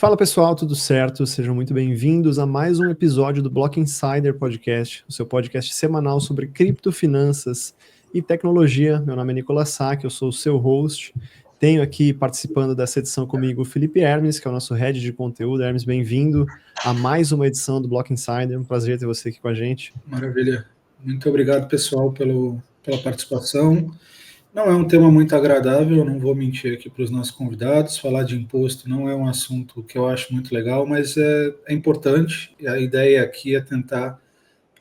Fala pessoal, tudo certo? Sejam muito bem-vindos a mais um episódio do Block Insider Podcast, o seu podcast semanal sobre criptofinanças e tecnologia. Meu nome é Nicolas Sack, eu sou o seu host. Tenho aqui participando dessa edição comigo o Felipe Hermes, que é o nosso head de conteúdo. Hermes, bem-vindo a mais uma edição do Block Insider. Um prazer ter você aqui com a gente. Maravilha. Muito obrigado, pessoal, pela participação. Não é um tema muito agradável, eu não vou mentir aqui para os nossos convidados. Falar de imposto não é um assunto que eu acho muito legal, mas é importante. E a ideia aqui é tentar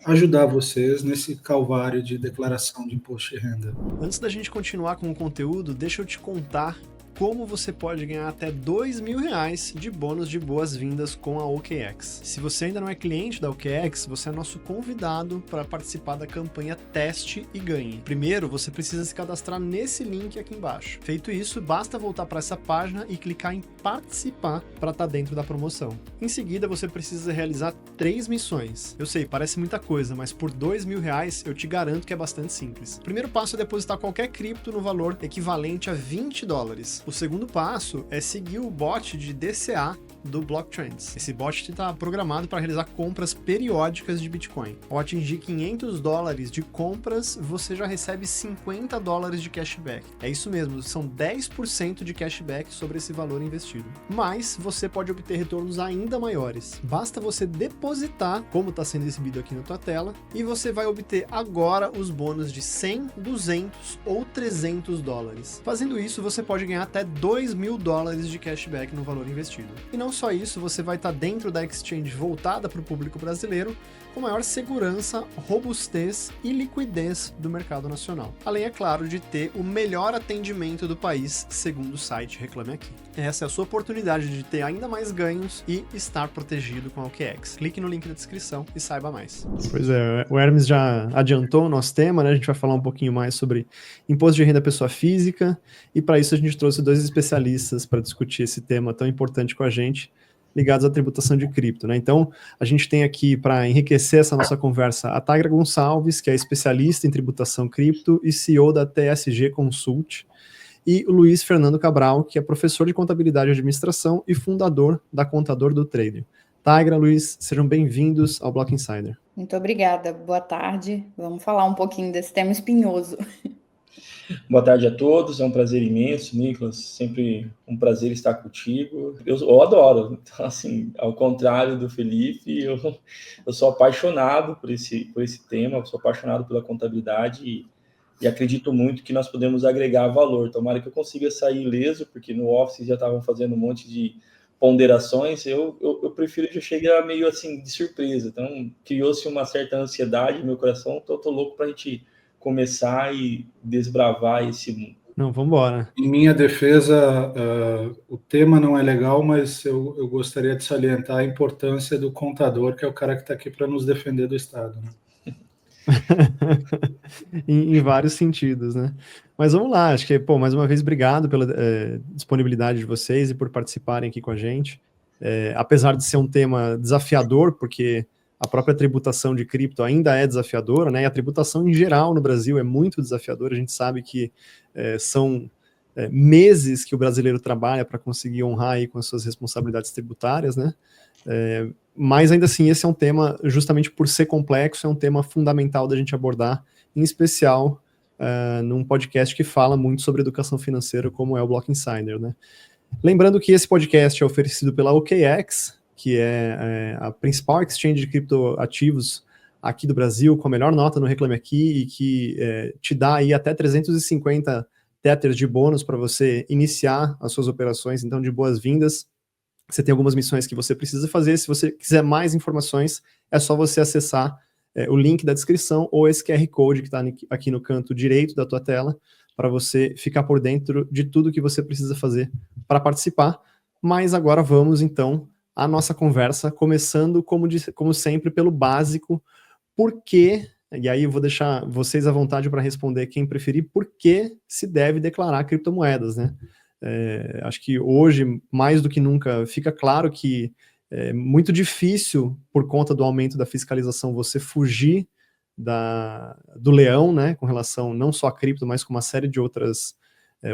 ajudar vocês nesse calvário de declaração de imposto de renda. Antes da gente continuar com o conteúdo, deixa eu te contar como você pode ganhar até R$2.000 de bônus de boas-vindas com a OKX. Se você ainda não é cliente da OKX, você é nosso convidado para participar da campanha Teste e Ganhe. Primeiro, você precisa se cadastrar nesse link aqui embaixo. Feito isso, basta voltar para essa página e clicar em participar para estar dentro da promoção. Em seguida, você precisa realizar 3 missões. Eu sei, parece muita coisa, mas por R$2.000 eu te garanto que é bastante simples. O primeiro passo é depositar qualquer cripto no valor equivalente a $20. O segundo passo é seguir o bot de DCA do Blocktrends. Esse bot está programado para realizar compras periódicas de Bitcoin. Ao atingir $500 de compras, você já recebe $50 de cashback. É isso mesmo, são 10% de cashback sobre esse valor investido. Mas você pode obter retornos ainda maiores. Basta você depositar, como está sendo exibido aqui na tua tela, e você vai obter agora os bônus de 100, 200 ou $300. Fazendo isso, você pode ganhar até $2.000 de cashback no valor investido. E não só isso, você vai estar dentro da exchange voltada para o público brasileiro, com maior segurança, robustez e liquidez do mercado nacional. Além, é claro, de ter o melhor atendimento do país, segundo o site Reclame Aqui. Essa é a sua oportunidade de ter ainda mais ganhos e estar protegido com a OKX. Clique no link na descrição e saiba mais. Pois é, o Hermes já adiantou o nosso tema, né? A gente vai falar um pouquinho mais sobre imposto de renda pessoa física, e para isso a gente trouxe 2 especialistas para discutir esse tema tão importante com a gente, ligados à tributação de cripto, né? Então, a gente tem aqui, para enriquecer essa nossa conversa, a Tagra Gonçalves, que é especialista em tributação cripto e CEO da TSG Consult, e o Luiz Fernando Cabral, que é professor de contabilidade e administração e fundador da Contador do Trader. Tagra, Luiz, sejam bem-vindos ao Block Insider. Muito obrigada, boa tarde. Vamos falar um pouquinho desse tema espinhoso. Boa tarde a todos, é um prazer imenso, Nicolas, sempre um prazer estar contigo. Eu adoro, então, assim, ao contrário do Felipe, eu sou apaixonado por esse tema, eu sou apaixonado pela contabilidade e acredito muito que nós podemos agregar valor. Tomara que eu consiga sair ileso, porque no Office já estavam fazendo um monte de ponderações, eu prefiro que eu chegue meio assim de surpresa, então criou-se uma certa ansiedade no meu coração, então eu tô louco para a gente começar e desbravar esse mundo. Não, vamos embora. Em minha defesa, o tema não é legal, mas eu gostaria de salientar a importância do contador, que é o cara que está aqui para nos defender do Estado, né? em vários sentidos, né? Mas vamos lá, acho que, mais uma vez, obrigado pela disponibilidade de vocês e por participarem aqui com a gente. Apesar de ser um tema desafiador, porque a própria tributação de cripto ainda é desafiadora, né? E a tributação em geral no Brasil é muito desafiadora. A gente sabe que são meses que o brasileiro trabalha para conseguir honrar aí com as suas responsabilidades tributárias, né? Mas ainda assim, esse é um tema, justamente por ser complexo, é um tema fundamental da gente abordar, em especial num podcast que fala muito sobre educação financeira, como é o Block Insider, né? Lembrando que esse podcast é oferecido pela OKX, que é a principal exchange de criptoativos aqui do Brasil, com a melhor nota no Reclame Aqui, e que te dá aí até 350 Tethers de bônus para você iniciar as suas operações, então de boas-vindas. Você tem algumas missões que você precisa fazer. Se você quiser mais informações, é só você acessar o link da descrição ou esse QR Code que está aqui no canto direito da tua tela, para você ficar por dentro de tudo que você precisa fazer para participar. Mas agora vamos, então, à nossa conversa, começando, como sempre, pelo básico. Por quê? E aí eu vou deixar vocês à vontade para responder, quem preferir, por que se deve declarar criptomoedas, né? Acho que hoje, mais do que nunca, fica claro que é muito difícil, por conta do aumento da fiscalização, você fugir do leão, né, com relação não só a cripto, mas com uma série de outras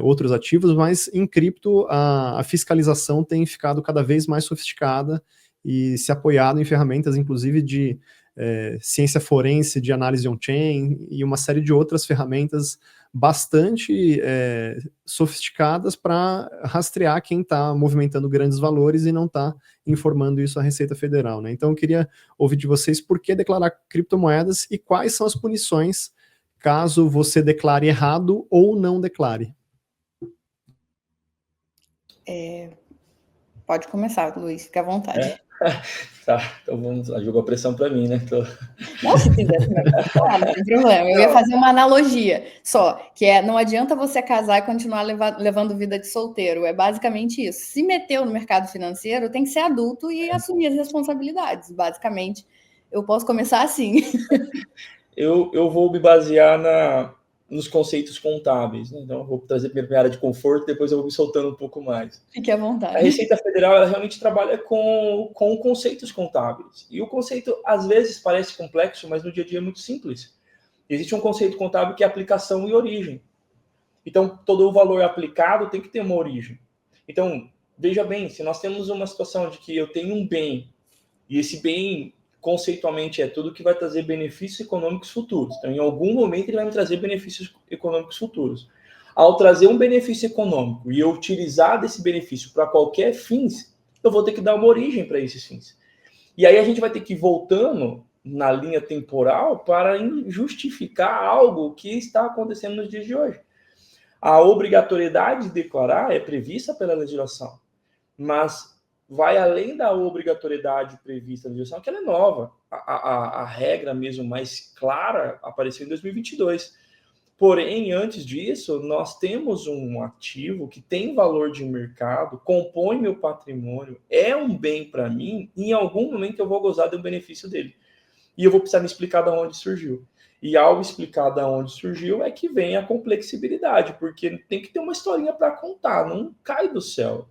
outros ativos, mas em cripto a fiscalização tem ficado cada vez mais sofisticada e se apoiado em ferramentas, inclusive, de ciência forense, de análise on-chain e uma série de outras ferramentas bastante sofisticadas para rastrear quem está movimentando grandes valores e não está informando isso à Receita Federal, né? Então, eu queria ouvir de vocês por que declarar criptomoedas e quais são as punições caso você declare errado ou não declare. Pode começar, Luiz, fica à vontade. Tá, então vamos lá, jogou a pressão para mim, né? Não, se quiser também pode falar, não tem problema. Eu ia fazer uma analogia só, que não adianta você casar e continuar levando vida de solteiro. É basicamente isso. Se meteu no mercado financeiro, tem que ser adulto e assumir as responsabilidades. Basicamente, eu posso começar assim. Eu vou me basear nos conceitos contábeis, né? Então eu vou trazer primeiro minha área de conforto, depois eu vou me soltando um pouco mais. Fique à vontade. A Receita Federal, ela realmente trabalha com conceitos contábeis. E o conceito, às vezes, parece complexo, mas no dia a dia é muito simples. Existe um conceito contábil que é aplicação e origem. Então, todo o valor aplicado tem que ter uma origem. Então, veja bem, se nós temos uma situação de que eu tenho um bem, e esse bem, conceitualmente, é tudo que vai trazer benefícios econômicos futuros. Então, em algum momento, ele vai me trazer benefícios econômicos futuros. Ao trazer um benefício econômico e eu utilizar desse benefício para qualquer fins, eu vou ter que dar uma origem para esses fins. E aí a gente vai ter que ir voltando na linha temporal para justificar algo que está acontecendo nos dias de hoje. A obrigatoriedade de declarar é prevista pela legislação, mas vai além da obrigatoriedade prevista na legislação, que ela é nova. A regra mesmo mais clara apareceu em 2022. Porém, antes disso, nós temos um ativo que tem valor de mercado, compõe meu patrimônio, é um bem para mim, e em algum momento eu vou gozar do benefício dele. E eu vou precisar me explicar de onde surgiu. E ao explicar de onde surgiu é que vem a complexibilidade, porque tem que ter uma historinha para contar, não cai do céu.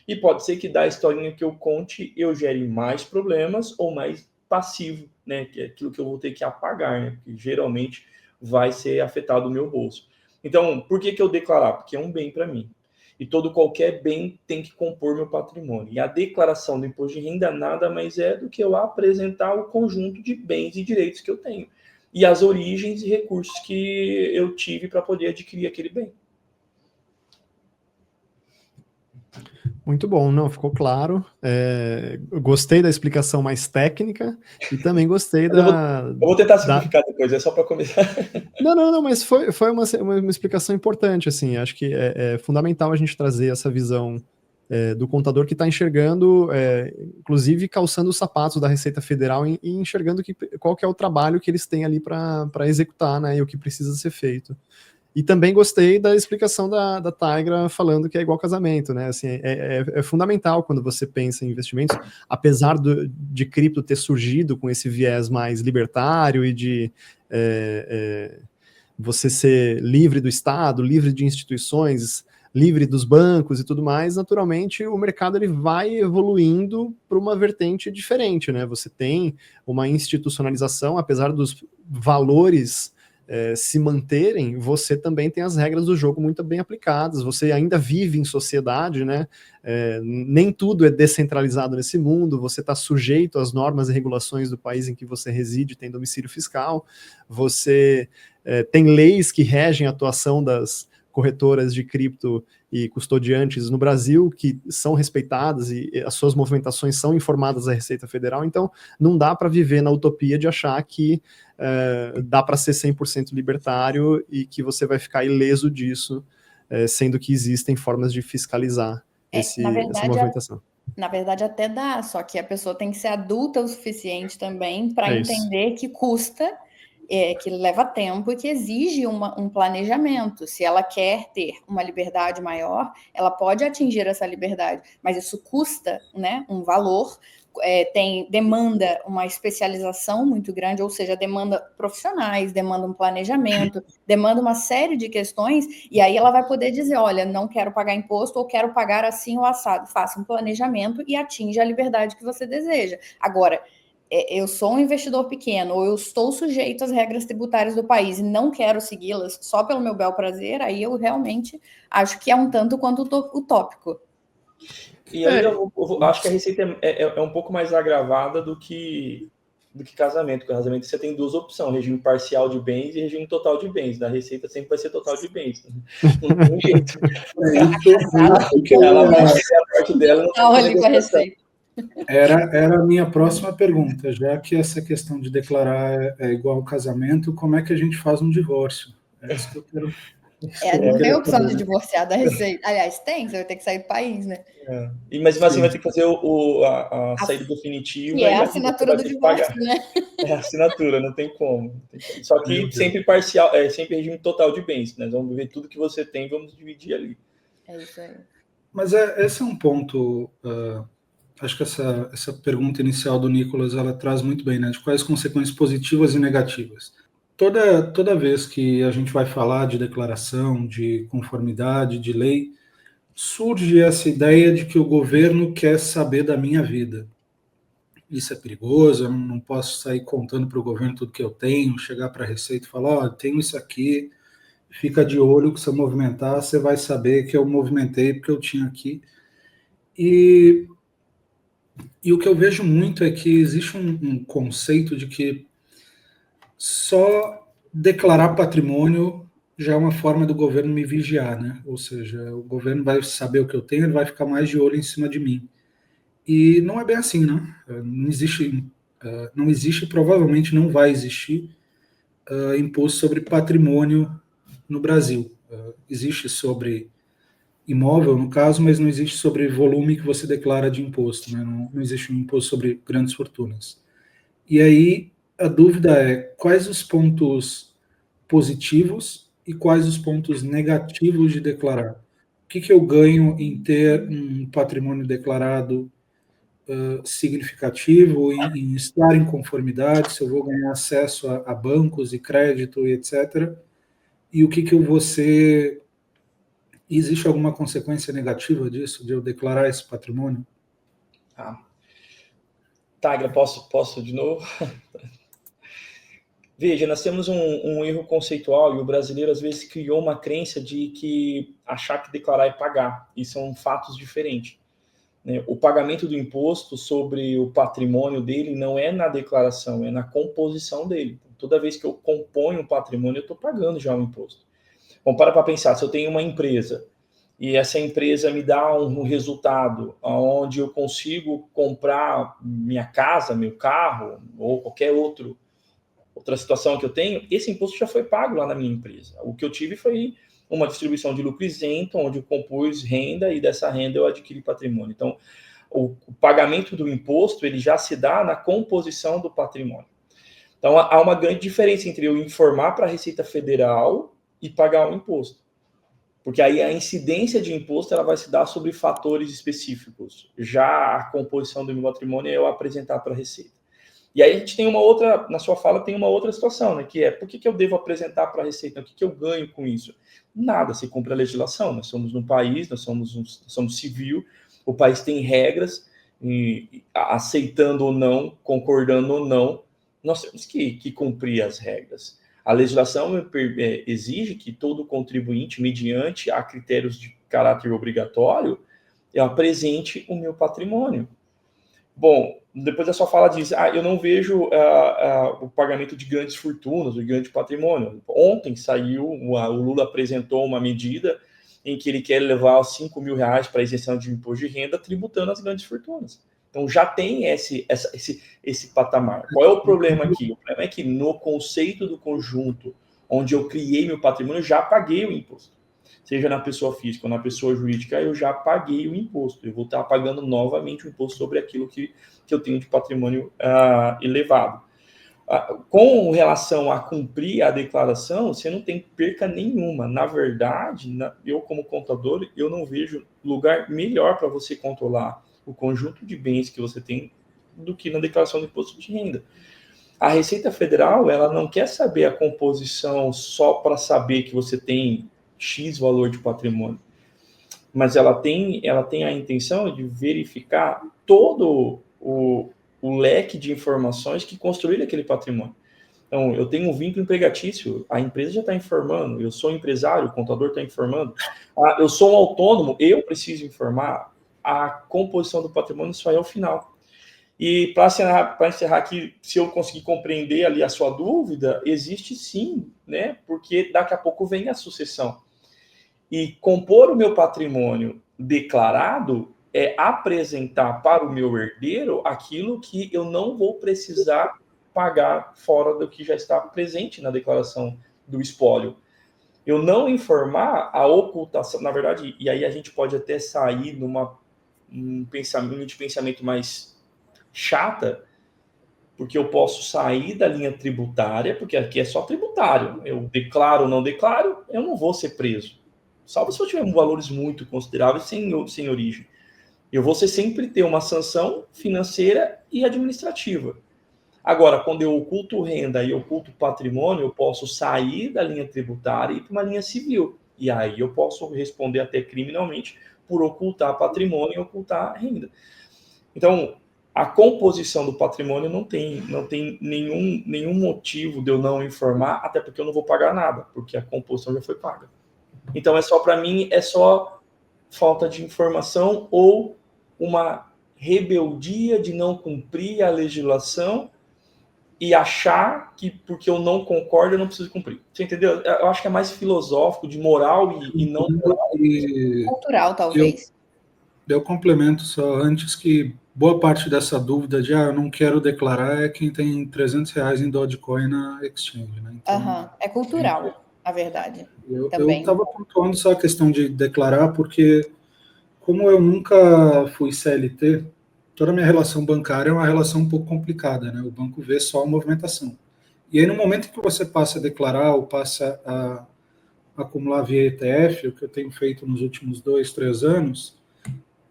E pode ser que da historinha que eu conte, eu gere mais problemas ou mais passivo, né? Que é aquilo que eu vou ter que apagar, né? Porque geralmente vai ser afetado o meu bolso. Então, por que eu declarar? Porque é um bem para mim. E qualquer bem tem que compor meu patrimônio. E a declaração do imposto de renda nada mais é do que eu apresentar o conjunto de bens e direitos que eu tenho. E as origens e recursos que eu tive para poder adquirir aquele bem. Muito bom, não, ficou claro. Eu gostei da explicação mais técnica e também gostei da... Eu vou tentar simplificar depois, é só para começar. Não, mas foi uma explicação importante, assim, acho que é fundamental a gente trazer essa visão do contador que está enxergando, inclusive calçando os sapatos da Receita Federal e enxergando qual que é o trabalho que eles têm ali para executar, né, e o que precisa ser feito. E também gostei da explicação da Tigra falando que é igual casamento, né? Assim, é fundamental quando você pensa em investimentos, apesar de cripto ter surgido com esse viés mais libertário e de você ser livre do Estado, livre de instituições, livre dos bancos e tudo mais, naturalmente o mercado ele vai evoluindo para uma vertente diferente, né? Você tem uma institucionalização, apesar dos valores se manterem, você também tem as regras do jogo muito bem aplicadas, você ainda vive em sociedade, né? Nem tudo é descentralizado nesse mundo, você está sujeito às normas e regulações do país em que você reside, tem domicílio fiscal, você tem leis que regem a atuação das corretoras de cripto e custodiantes no Brasil, que são respeitadas e as suas movimentações são informadas à Receita Federal, então não dá para viver na utopia de achar que dá para ser 100% libertário e que você vai ficar ileso disso, sendo que existem formas de fiscalizar essa movimentação. Na verdade, até dá, só que a pessoa tem que ser adulta o suficiente também para entender que custa, que leva tempo e que exige um planejamento. Se ela quer ter uma liberdade maior, ela pode atingir essa liberdade, mas isso custa, né, um valor, demanda uma especialização muito grande, ou seja, demanda profissionais, demanda um planejamento, demanda uma série de questões, e aí ela vai poder dizer, olha, não quero pagar imposto ou quero pagar assim ou assado. Faça um planejamento e atinja a liberdade que você deseja. Agora, eu sou um investidor pequeno, ou eu estou sujeito às regras tributárias do país e não quero segui-las só pelo meu bel prazer, aí eu realmente acho que é um tanto quanto utópico. E aí eu acho que a receita é um pouco mais agravada do que casamento. Porque casamento você tem duas opções, regime parcial de bens e regime total de bens. Da receita sempre vai ser total de bens. Não tem jeito. Ela vai fazer a parte dela. Ali com a receita. Era a minha próxima pergunta, já que essa questão de declarar é igual ao casamento, como é que a gente faz um divórcio? É isso que eu quero. Não tem opção de divorciar da receita. Aliás, tem, você vai ter que sair do país, né? Mas você vai ter que fazer a saída definitiva. Que é a assinatura do divórcio, né? É a assinatura, não tem como. Só que sempre parcial, sempre regime total de bens. Nós vamos ver tudo que você tem, vamos dividir ali. É isso aí. Mas esse é um ponto. Acho que essa pergunta inicial do Nicolas, ela traz muito bem, né? De quais consequências positivas e negativas. Toda vez que a gente vai falar de declaração, de conformidade, de lei, surge essa ideia de que o governo quer saber da minha vida. Isso é perigoso, eu não posso sair contando para o governo tudo que eu tenho, chegar para a Receita e falar, tenho isso aqui, fica de olho que se eu movimentar, você vai saber que eu movimentei porque eu tinha aqui. E o que eu vejo muito é que existe um conceito de que só declarar patrimônio já é uma forma do governo me vigiar, né? Ou seja, o governo vai saber o que eu tenho, ele vai ficar mais de olho em cima de mim. E não é bem assim, né? Não existe, provavelmente não vai existir imposto sobre patrimônio no Brasil. Existe sobre imóvel, no caso, mas não existe sobre volume que você declara de imposto, né? Não existe um imposto sobre grandes fortunas. E aí, a dúvida é quais os pontos positivos e quais os pontos negativos de declarar. O que eu ganho em ter um patrimônio declarado significativo, em estar em conformidade, se eu vou ganhar acesso a bancos e crédito e etc. E o que eu vou ser... Existe alguma consequência negativa disso, de eu declarar esse patrimônio? Tagra, posso de novo? Veja, nós temos um erro conceitual e o brasileiro às vezes criou uma crença de que achar que declarar é pagar, e são fatos diferentes. O pagamento do imposto sobre o patrimônio dele não é na declaração, é na composição dele. Toda vez que eu componho um patrimônio, eu estou pagando já o imposto. Bom, para pensar, se eu tenho uma empresa e essa empresa me dá um resultado onde eu consigo comprar minha casa, meu carro ou qualquer outra situação que eu tenho, esse imposto já foi pago lá na minha empresa. O que eu tive foi uma distribuição de lucro isento, onde eu compus renda e dessa renda eu adquiri patrimônio. Então, o pagamento do imposto ele já se dá na composição do patrimônio. Então, há uma grande diferença entre eu informar para a Receita Federal e pagar o imposto. Porque aí a incidência de imposto ela vai se dar sobre fatores específicos. Já a composição do meu patrimônio é eu apresentar para a Receita. E aí a gente tem uma outra, na sua fala tem uma outra situação, né? Que é, por que eu devo apresentar para a Receita? O que eu ganho com isso? Nada, se cumpre a legislação. Nós somos no país, nós somos civil, o país tem regras, e aceitando ou não, concordando ou não, nós temos que cumprir as regras. A legislação exige que todo contribuinte, mediante a critérios de caráter obrigatório, eu apresente o meu patrimônio. Bom, depois da sua fala diz, eu não vejo o pagamento de grandes fortunas, de grande patrimônio. Ontem saiu, o Lula apresentou uma medida em que ele quer levar os R$5.000 para a isenção de imposto de renda, tributando as grandes fortunas. Então já tem esse patamar. Qual é o problema aqui? O problema é que no conceito do conjunto, onde eu criei meu patrimônio, eu já paguei o imposto. Seja na pessoa física ou na pessoa jurídica, eu já paguei o imposto. Eu vou estar pagando novamente o imposto sobre aquilo que eu tenho de patrimônio elevado. Com relação a cumprir a declaração, você não tem perca nenhuma. Na verdade, eu como contador, eu não vejo lugar melhor para você controlar o conjunto de bens que você tem do que na declaração do imposto de renda. A Receita Federal, ela não quer saber a composição só para saber que você tem X valor de patrimônio, mas ela tem a intenção de verificar todo o o leque de informações que construíram aquele patrimônio. Então, eu tenho um vínculo empregatício, a empresa já está informando, eu sou empresário, o contador está informando, eu sou um autônomo, eu preciso informar, a composição do patrimônio só é o final. E para encerrar aqui, se eu conseguir compreender ali a sua dúvida, existe sim, né? Porque daqui a pouco vem a sucessão. E compor o meu patrimônio declarado é apresentar para o meu herdeiro aquilo que eu não vou precisar pagar fora do que já está presente na declaração do espólio. Eu não informar a ocultação, na verdade, e aí a gente pode até sair um pensamento mais chata, porque eu posso sair da linha tributária, porque aqui é só tributário. Eu declaro ou não declaro, eu não vou ser preso. Salvo se eu tiver valores muito consideráveis sem origem. Eu vou sempre ter uma sanção financeira e administrativa. Agora, quando eu oculto renda e oculto patrimônio, eu posso sair da linha tributária e ir para uma linha civil. E aí eu posso responder até criminalmente por ocultar patrimônio e ocultar renda. Então, a composição do patrimônio não tem nenhum motivo de eu não informar, até porque eu não vou pagar nada, porque a composição já foi paga. Então, para mim, é só falta de informação ou uma rebeldia de não cumprir a legislação e achar que porque eu não concordo eu não preciso cumprir. Você entendeu? Eu acho que é mais filosófico, de moral e não moral. Cultural, talvez. Eu complemento só antes que boa parte dessa dúvida de eu não quero declarar é quem tem R$300 em Dogecoin na exchange, né? Então, É cultural, na verdade. Eu também. estava pontuando só a questão de declarar, porque como eu nunca fui CLT, toda a minha relação bancária é uma relação um pouco complicada, né? O banco vê só a movimentação. E aí, no momento que você passa a declarar ou passa a acumular via ETF, o que eu tenho feito nos últimos 2, 3 anos,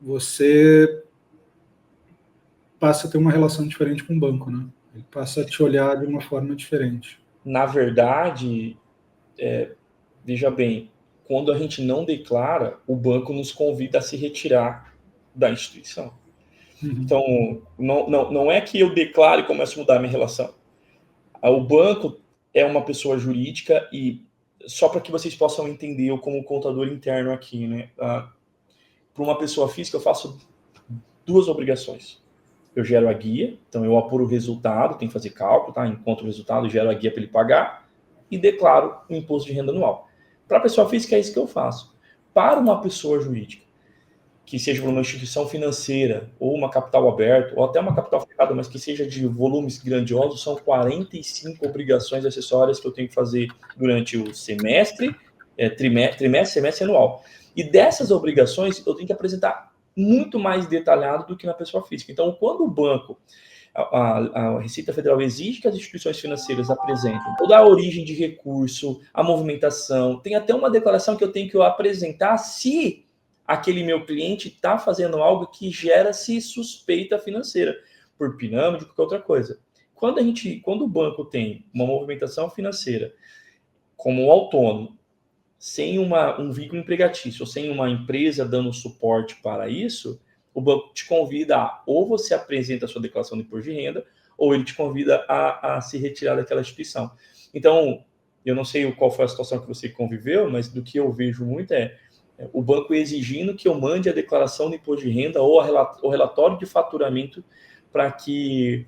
você passa a ter uma relação diferente com o banco, né? Ele passa a te olhar de uma forma diferente. Na verdade, veja bem, quando a gente não declara, o banco nos convida a se retirar da instituição. Então, não é que eu declare e comece a mudar a minha relação. O banco é uma pessoa jurídica e só para que vocês possam entender eu como contador interno aqui, né? Para uma pessoa física, eu faço 2 obrigações. Eu gero a guia, então eu apuro o resultado, tem que fazer cálculo, tá? Encontro o resultado, gero a guia para ele pagar e declaro o imposto de renda anual. Para a pessoa física é isso que eu faço. Para uma pessoa jurídica, que seja uma instituição financeira, ou uma capital aberta, ou até uma capital fechada, mas que seja de volumes grandiosos, são 45 obrigações acessórias que eu tenho que fazer durante o semestre, trimestre, semestre e anual. E dessas obrigações, eu tenho que apresentar muito mais detalhado do que na pessoa física. Então, quando o banco, a Receita Federal exige que as instituições financeiras apresentem toda a origem de recurso, a movimentação, tem até uma declaração que eu tenho que apresentar se aquele meu cliente está fazendo algo que gera-se suspeita financeira, por pirâmide, qualquer outra coisa. Quando o banco tem uma movimentação financeira como um autônomo, sem um vínculo empregatício, ou sem uma empresa dando suporte para isso, o banco te convida ou você apresenta a sua declaração de imposto de renda, ou ele te convida a se retirar daquela instituição. Então, eu não sei qual foi a situação que você conviveu, mas do que eu vejo muito o banco exigindo que eu mande a declaração de imposto de renda ou o relatório de faturamento para que,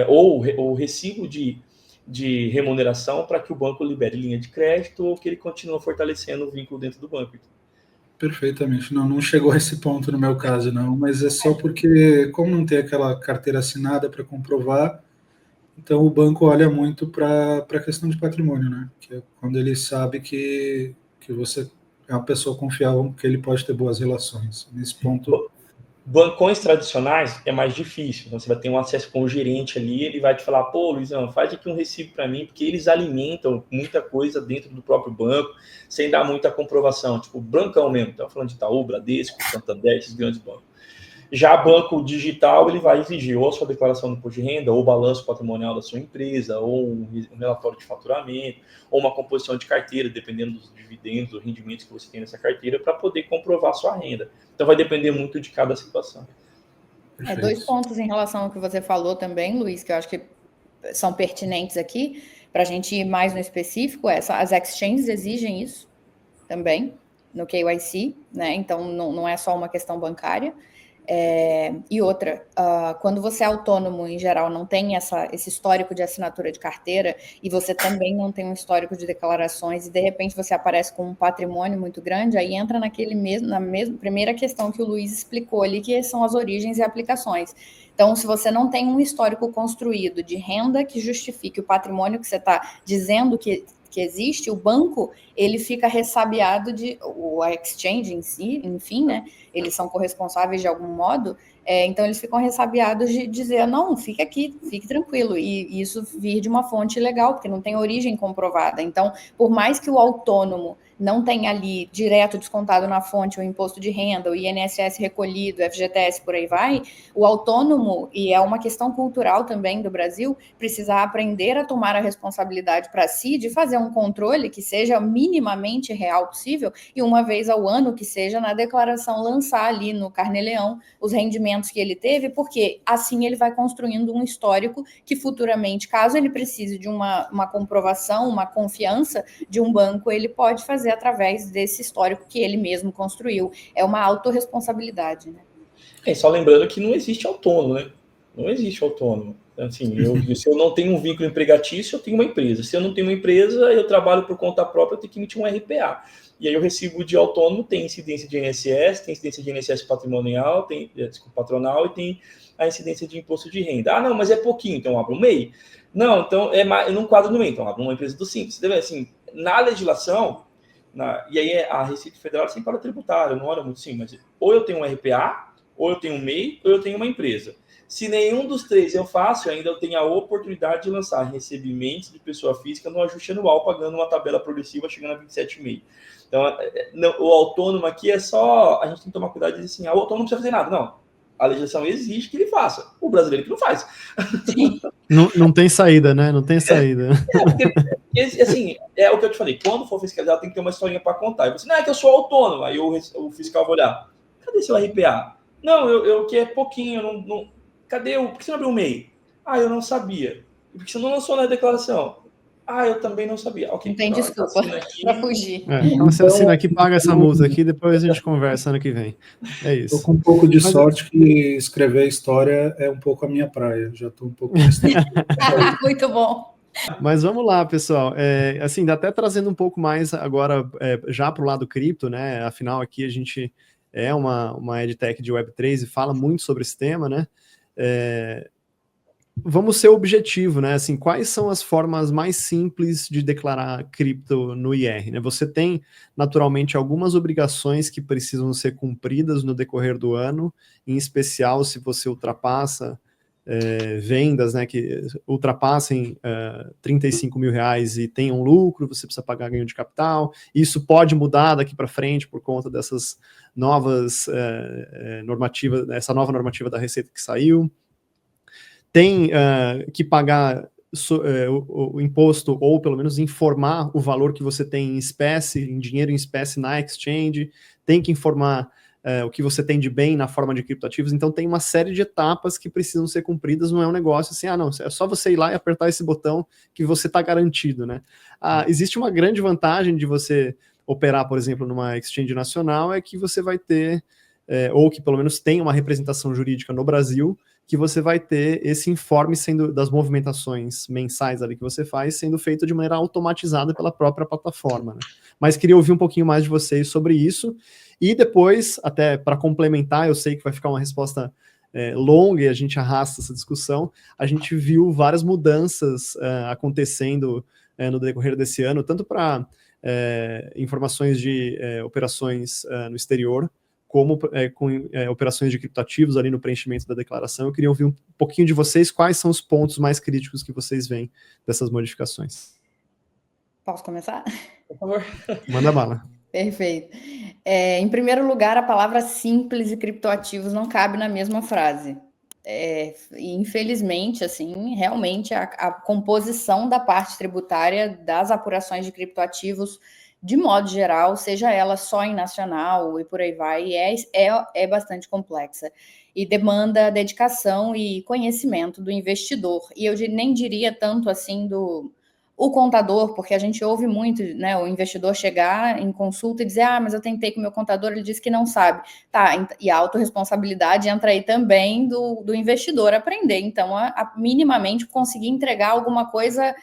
ou o recibo de remuneração para que o banco libere linha de crédito ou que ele continue fortalecendo o vínculo dentro do banco. Perfeitamente. Não chegou a esse ponto no meu caso, não, mas é só porque, como não tem aquela carteira assinada para comprovar, então o banco olha muito para a questão de patrimônio, né? Que é quando ele sabe que você é uma pessoa confiável, que ele pode ter boas relações. Nesse ponto... Bancões tradicionais é mais difícil. Então, você vai ter um acesso com o gerente ali, ele vai te falar, pô, Luizão, faz aqui um recibo para mim, porque eles alimentam muita coisa dentro do próprio banco, sem dar muita comprovação. Tipo, bancão mesmo. Estamos falando de Itaú, Bradesco, Santander, esses grandes bancos. Já banco digital, ele vai exigir ou a sua declaração de imposto de renda, ou o balanço patrimonial da sua empresa, ou um relatório de faturamento, ou uma composição de carteira, dependendo dos dividendos, dos rendimentos que você tem nessa carteira, para poder comprovar a sua renda. Então, vai depender muito de cada situação. Perfeito. 2 pontos em relação ao que você falou também, Luiz, que eu acho que são pertinentes aqui, para a gente ir mais no específico, as exchanges exigem isso também, no KYC, né? Então, não é só uma questão bancária. E outra, quando você é autônomo, em geral, não tem esse histórico de assinatura de carteira, e você também não tem um histórico de declarações, e de repente você aparece com um patrimônio muito grande, aí entra na mesma primeira questão que o Luiz explicou ali, que são as origens e aplicações. Então, se você não tem um histórico construído de renda que justifique o patrimônio que você está dizendo que existe, o banco, ele fica ressabiado o exchange em si, enfim, né? Eles são corresponsáveis de algum modo, então eles ficam ressabiados de dizer, não, fique aqui, fique tranquilo, e isso vir de uma fonte legal, porque não tem origem comprovada. Então, por mais que o autônomo não tenha ali direto descontado na fonte o imposto de renda, o INSS recolhido, o FGTS, por aí vai, o autônomo, e é uma questão cultural também do Brasil, precisa aprender a tomar a responsabilidade para si de fazer um controle que seja minimamente real possível, e uma vez ao ano que seja na declaração lançar ali no Carnê-Leão os rendimentos que ele teve, porque assim ele vai construindo um histórico que futuramente, caso ele precise de uma comprovação, uma confiança de um banco, ele pode fazer através desse histórico que ele mesmo construiu. É uma autorresponsabilidade, né? Só lembrando que não existe autônomo, né? Não existe autônomo. Assim, se eu não tenho um vínculo empregatício, eu tenho uma empresa. Se eu não tenho uma empresa, eu trabalho por conta própria, eu tenho que emitir um RPA. E aí o recibo de autônomo tem incidência de INSS, tem incidência de INSS patrimonial, patronal, e tem a incidência de imposto de renda. Ah, não, mas é pouquinho, então eu abro um MEI. Não, então eu não quadro no MEI, então eu abro uma empresa do Simples. Assim, na legislação, e aí a Receita Federal sempre fala tributário, não olha muito sim, mas ou eu tenho um RPA, ou eu tenho um MEI, ou eu tenho uma empresa. Se nenhum dos três eu faço, ainda eu tenho a oportunidade de lançar recebimentos de pessoa física no ajuste anual, pagando uma tabela progressiva chegando a 27,5. Então, o autônomo aqui é só... A gente tem que tomar cuidado e dizer assim, o autônomo não precisa fazer nada. Não, a legislação exige que ele faça. O brasileiro que não faz. Não tem saída, né? Não tem saída. Porque, assim, é o que eu te falei. Quando for fiscalizar, tem que ter uma historinha para contar. E você, não, é que eu sou autônomo. Aí o fiscal vai olhar. Cadê seu RPA? Não, eu que é pouquinho. Cadê por que você não abriu um MEI? Ah, eu não sabia. E por que você não lançou na declaração? Ah, eu também não sabia. Ok. Não tem desculpa para fugir. Então você assina aqui, paga essa multa aqui, depois a gente conversa ano que vem. É isso. Estou com um pouco de sorte que escrever história é um pouco a minha praia. Já estou um pouco Muito bom. Mas vamos lá, pessoal. Assim, até trazendo um pouco mais agora já para o lado cripto, né? Afinal, aqui a gente é uma EdTech de Web3 e fala muito sobre esse tema, né? Vamos ser objetivo, né? Assim, quais são as formas mais simples de declarar cripto no IR, né? Você tem, naturalmente, algumas obrigações que precisam ser cumpridas no decorrer do ano, em especial se você ultrapassa vendas, né, que ultrapassem 35 mil reais e tenham lucro, você precisa pagar ganho de capital. Isso pode mudar daqui para frente por conta dessas novas normativas, essa nova normativa da Receita que saiu. Tem que pagar o imposto, ou pelo menos informar o valor que você tem em espécie, em dinheiro em espécie na exchange, tem que informar o que você tem de bem na forma de criptoativos. Então tem uma série de etapas que precisam ser cumpridas, não é um negócio assim, não, é só você ir lá e apertar esse botão que você está garantido, né? Existe uma grande vantagem de você operar, por exemplo, numa exchange nacional, é que você vai ter, ou que pelo menos tem uma representação jurídica no Brasil, que você vai ter esse informe das movimentações mensais ali que você faz, sendo feito de maneira automatizada pela própria plataforma, né? Mas queria ouvir um pouquinho mais de vocês sobre isso, e depois, até para complementar, eu sei que vai ficar uma resposta longa e a gente arrasta essa discussão, a gente viu várias mudanças acontecendo no decorrer desse ano, tanto para informações de operações no exterior, como com operações de criptoativos ali no preenchimento da declaração. Eu queria ouvir um pouquinho de vocês, quais são os pontos mais críticos que vocês veem dessas modificações. Posso começar? Por favor. Manda bala. Perfeito. Em primeiro lugar, a palavra simples e criptoativos não cabe na mesma frase. Infelizmente, assim, realmente a composição da parte tributária das apurações de criptoativos de modo geral, seja ela só em nacional e por aí vai, é bastante complexa e demanda dedicação e conhecimento do investidor. E eu nem diria tanto assim o contador, porque a gente ouve muito, né, o investidor chegar em consulta e dizer, mas eu tentei com o meu contador, ele disse que não sabe. Tá, e a autorresponsabilidade entra aí também do investidor aprender, então, a minimamente conseguir entregar alguma coisa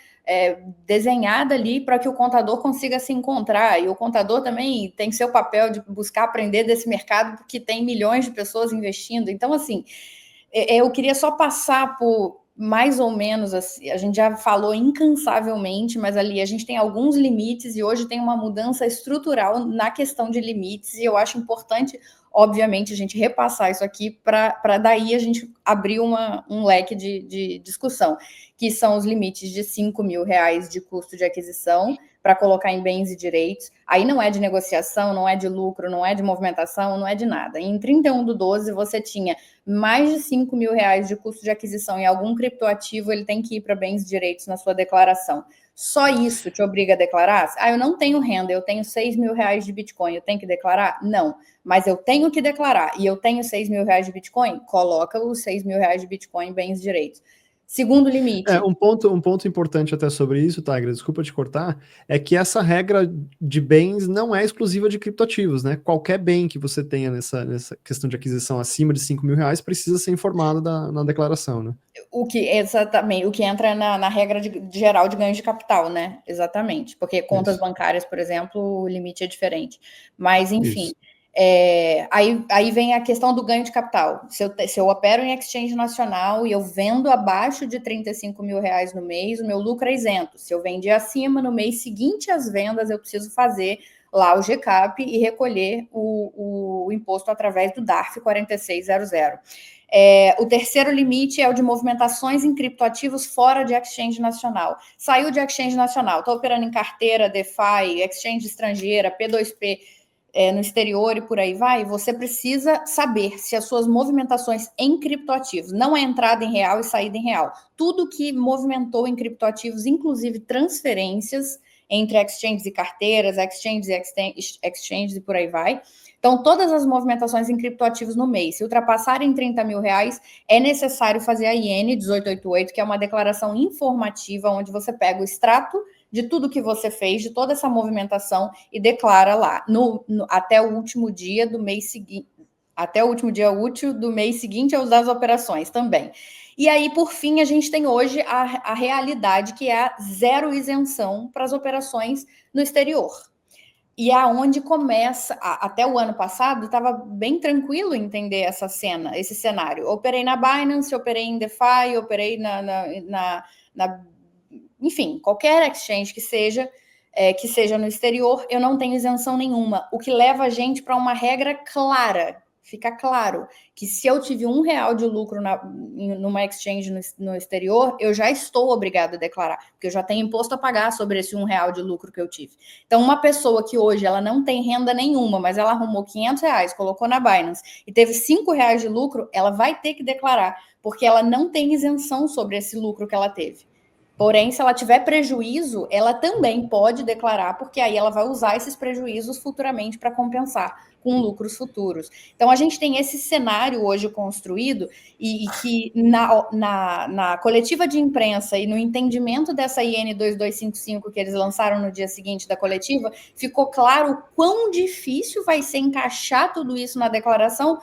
desenhada ali para que o contador consiga se encontrar, e o contador também tem seu papel de buscar aprender desse mercado, porque tem milhões de pessoas investindo. Então, assim, eu queria só passar por mais ou menos, assim, a gente já falou incansavelmente, mas ali a gente tem alguns limites e hoje tem uma mudança estrutural na questão de limites, e eu acho importante, obviamente, a gente repassar isso aqui para daí a gente abrir um leque de discussão, que são os limites de R$5.000 de custo de aquisição para colocar em bens e direitos. Aí não é de negociação, não é de lucro, não é de movimentação, não é de nada. Em 31/12, você tinha mais de R$5.000 de custo de aquisição em algum criptoativo, ele tem que ir para bens e direitos na sua declaração. Só isso te obriga a declarar? Eu não tenho renda, eu tenho R$6.000 de Bitcoin, eu tenho que declarar? Não, mas eu tenho que declarar e eu tenho R$6.000 de Bitcoin? Coloca os R$6.000 de Bitcoin em bens e direitos. Segundo limite. Um ponto importante até sobre isso, Tigra, desculpa te cortar, é que essa regra de bens não é exclusiva de criptoativos, né? Qualquer bem que você tenha nessa questão de aquisição acima de R$5.000 precisa ser informado na declaração, né? Exatamente, o que entra na regra geral de ganho de capital, né? Exatamente, porque contas bancárias, por exemplo, o limite é diferente. Mas, enfim... Aí vem a questão do ganho de capital. Se eu opero em exchange nacional e eu vendo abaixo de R$35.000 no mês, o meu lucro é isento. Se eu vendi acima, no mês seguinte às vendas, eu preciso fazer lá o GCAP e recolher o imposto através do DARF 4600. O terceiro limite é o de movimentações em criptoativos fora de exchange nacional. Saiu de exchange nacional, estou operando em carteira, DeFi, exchange estrangeira, P2P, no exterior e por aí vai, você precisa saber se as suas movimentações em criptoativos, não é entrada em real e saída em real, tudo que movimentou em criptoativos, inclusive transferências entre exchanges e carteiras, exchanges e por aí vai. Então, todas as movimentações em criptoativos no mês, se ultrapassarem R$30.000, é necessário fazer a IN 1888, que é uma declaração informativa, onde você pega o extrato de tudo que você fez, de toda essa movimentação, e declara lá, até o último dia do mês seguinte, até o último dia útil do mês seguinte aos das operações também. E aí, por fim, a gente tem hoje a realidade, que é a zero isenção para as operações no exterior. E é onde começa, até o ano passado, estava bem tranquilo entender esse cenário. Operei na Binance, operei em DeFi, operei enfim, qualquer exchange que seja no exterior, eu não tenho isenção nenhuma, o que leva a gente para uma regra clara. Fica claro que se eu tive R$1 de lucro numa exchange no exterior, eu já estou obrigado a declarar, porque eu já tenho imposto a pagar sobre esse R$1 de lucro que eu tive. Então, uma pessoa que hoje ela não tem renda nenhuma, mas ela arrumou R$500, colocou na Binance e teve R$5 de lucro, ela vai ter que declarar, porque ela não tem isenção sobre esse lucro que ela teve. Porém, se ela tiver prejuízo, ela também pode declarar, porque aí ela vai usar esses prejuízos futuramente para compensar com lucros futuros. Então, a gente tem esse cenário hoje construído e que na coletiva de imprensa e no entendimento dessa IN 2255 que eles lançaram no dia seguinte da coletiva, ficou claro o quão difícil vai ser encaixar tudo isso na declaração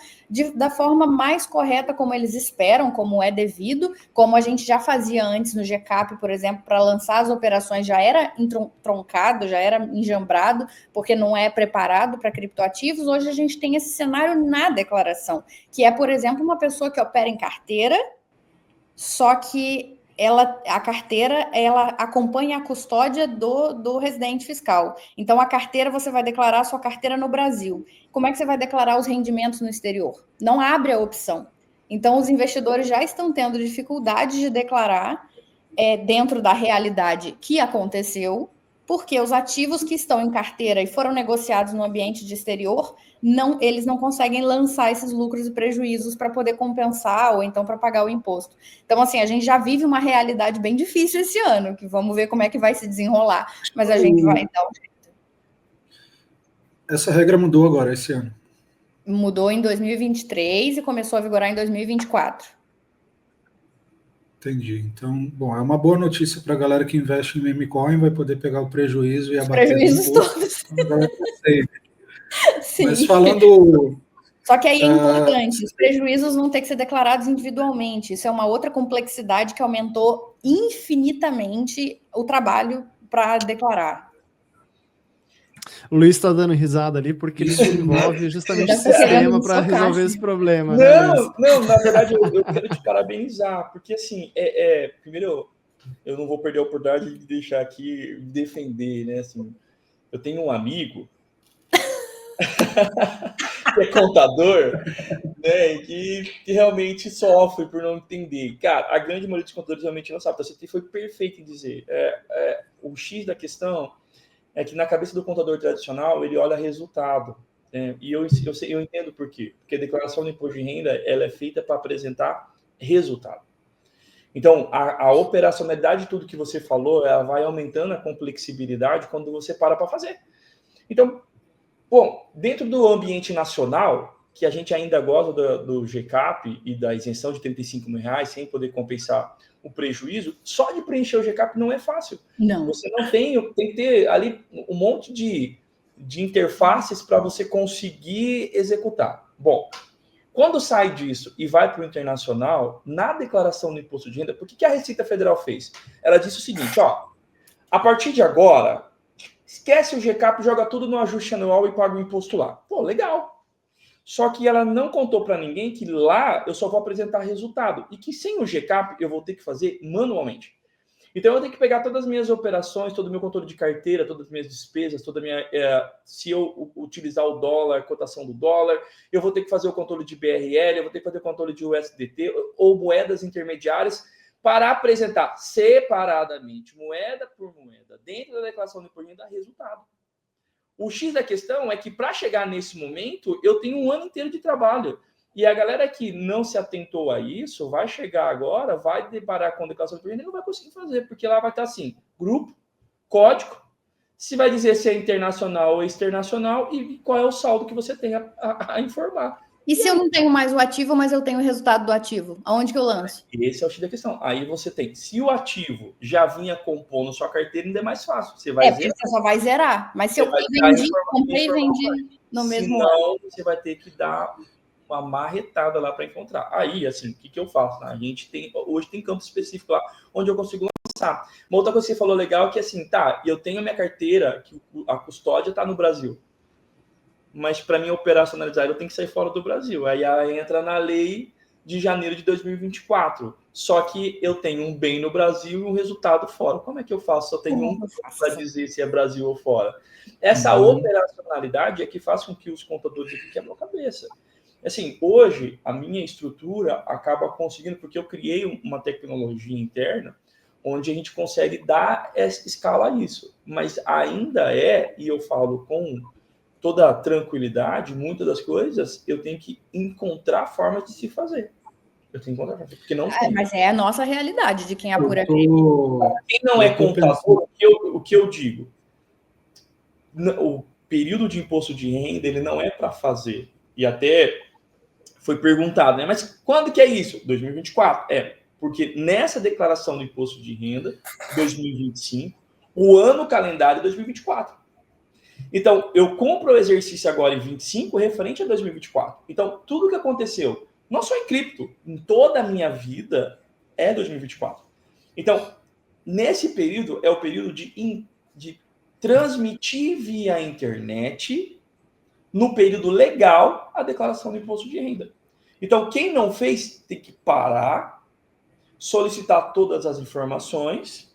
da forma mais correta, como eles esperam, como é devido, como a gente já fazia antes no GCAP, por exemplo, para lançar as operações já era troncado, já era enjambrado, porque não é preparado para criptoativos. Hoje a gente tem esse cenário na declaração, que é, por exemplo, uma pessoa que opera em carteira, só que a carteira ela acompanha a custódia do residente fiscal. Então, a carteira, você vai declarar a sua carteira no Brasil. Como é que você vai declarar os rendimentos no exterior? Não abre a opção. Então, os investidores já estão tendo dificuldade de declarar dentro da realidade que aconteceu, porque os ativos que estão em carteira e foram negociados no ambiente de exterior, eles não conseguem lançar esses lucros e prejuízos para poder compensar ou então para pagar o imposto. Então, assim, a gente já vive uma realidade bem difícil esse ano, que vamos ver como é que vai se desenrolar, mas a gente vai dar um jeito. Essa regra mudou agora, esse ano. Mudou em 2023 e começou a vigorar em 2024. Entendi. Então, bom, é uma boa notícia para a galera que investe em meme coin, vai poder pegar o prejuízo e Os abater prejuízos todos. Sim. Mas falando... Só que aí é importante, os prejuízos vão ter que ser declarados individualmente. Isso é uma outra complexidade que aumentou infinitamente o trabalho para declarar. O Luiz está dando risada ali porque ele desenvolve justamente o Ele tá querendo sistema me para socar, resolver assim. esse problema, né, Luiz? Não, na verdade eu quero te parabenizar, porque assim, primeiro eu não vou perder a oportunidade de deixar aqui defender, né? Assim, eu tenho um amigo que é contador, né? Que realmente sofre por não entender. Cara, a grande maioria dos contadores realmente não sabe. Então, você foi perfeito em dizer. O X da questão é que na cabeça do contador tradicional ele olha resultado. Né? E eu entendo por quê. Porque a declaração do imposto de renda ela é feita para apresentar resultado. Então, a operacionalidade de tudo que você falou, ela vai aumentando a complexibilidade quando você para fazer. Então, bom, dentro do ambiente nacional, que a gente ainda gosta do GCAP e da isenção de R$35.000 sem poder compensar o prejuízo, só de preencher o GCAP não é fácil. Não. Você não tem que ter ali um monte de interfaces para você conseguir executar. Bom, quando sai disso e vai para o internacional, na declaração do imposto de renda, por que a Receita Federal fez? Ela disse o seguinte, ó, a partir de agora, esquece o GCAP, joga tudo no ajuste anual e paga o imposto lá. Pô, legal. Só que ela não contou para ninguém que lá eu só vou apresentar resultado e que sem o GCAP eu vou ter que fazer manualmente. Então, eu tenho que pegar todas as minhas operações, todo o meu controle de carteira, todas as minhas despesas, toda a minha... se eu utilizar o dólar, a cotação do dólar, eu vou ter que fazer o controle de BRL, eu vou ter que fazer o controle de USDT ou moedas intermediárias para apresentar separadamente, moeda por moeda, dentro da declaração de imposto de renda, resultado. O X da questão é que, para chegar nesse momento, eu tenho um ano inteiro de trabalho. E a galera que não se atentou a isso, vai chegar agora, vai deparar com a declaração de imposto de renda e não vai conseguir fazer, porque lá vai estar assim, grupo, código, se vai dizer se é internacional ou externacional e qual é o saldo que você tem a informar. E se eu não tenho mais o ativo, mas eu tenho o resultado do ativo? Aonde que eu lanço? Esse é o X da questão. Aí você tem, se o ativo já vinha compondo sua carteira, ainda é mais fácil. Você vai porque você só vai zerar. Mas se eu comprei e vendi no mesmo ano. Senão, você vai ter que dar uma marretada lá para encontrar. Aí, assim, o que eu faço? A gente hoje tem campo específico lá, onde eu consigo lançar. Uma outra coisa que você falou legal é que, assim, eu tenho a minha carteira, que a custódia está no Brasil. Mas para mim operacionalizar, eu tenho que sair fora do Brasil. Aí ela entra na lei de janeiro de 2024. Só que eu tenho um bem no Brasil e um resultado fora. Como é que eu faço? Só tenho um para dizer se é Brasil ou fora. Essa operacionalidade é que faz com que os contadores aqui quebrem a cabeça. Assim, hoje, a minha estrutura acaba conseguindo, porque eu criei uma tecnologia interna onde a gente consegue dar escala a isso. Mas ainda e eu falo com toda a tranquilidade, muitas das coisas, eu tenho que encontrar formas de se fazer. Eu tenho que encontrar, porque não tem. Mas é a nossa realidade de quem apura. Quem não é contador, o que eu digo? O período de imposto de renda, ele não é para fazer. E até foi perguntado, né? Mas quando que é isso? 2024. Porque nessa declaração do imposto de renda, 2025, o ano calendário é 2024. Então, eu compro o exercício agora em 25, referente a 2024. Então, tudo que aconteceu, não só em cripto, em toda a minha vida, é 2024. Então, nesse período, é o período de transmitir via internet, no período legal, a declaração do imposto de renda. Então, quem não fez, tem que parar, solicitar todas as informações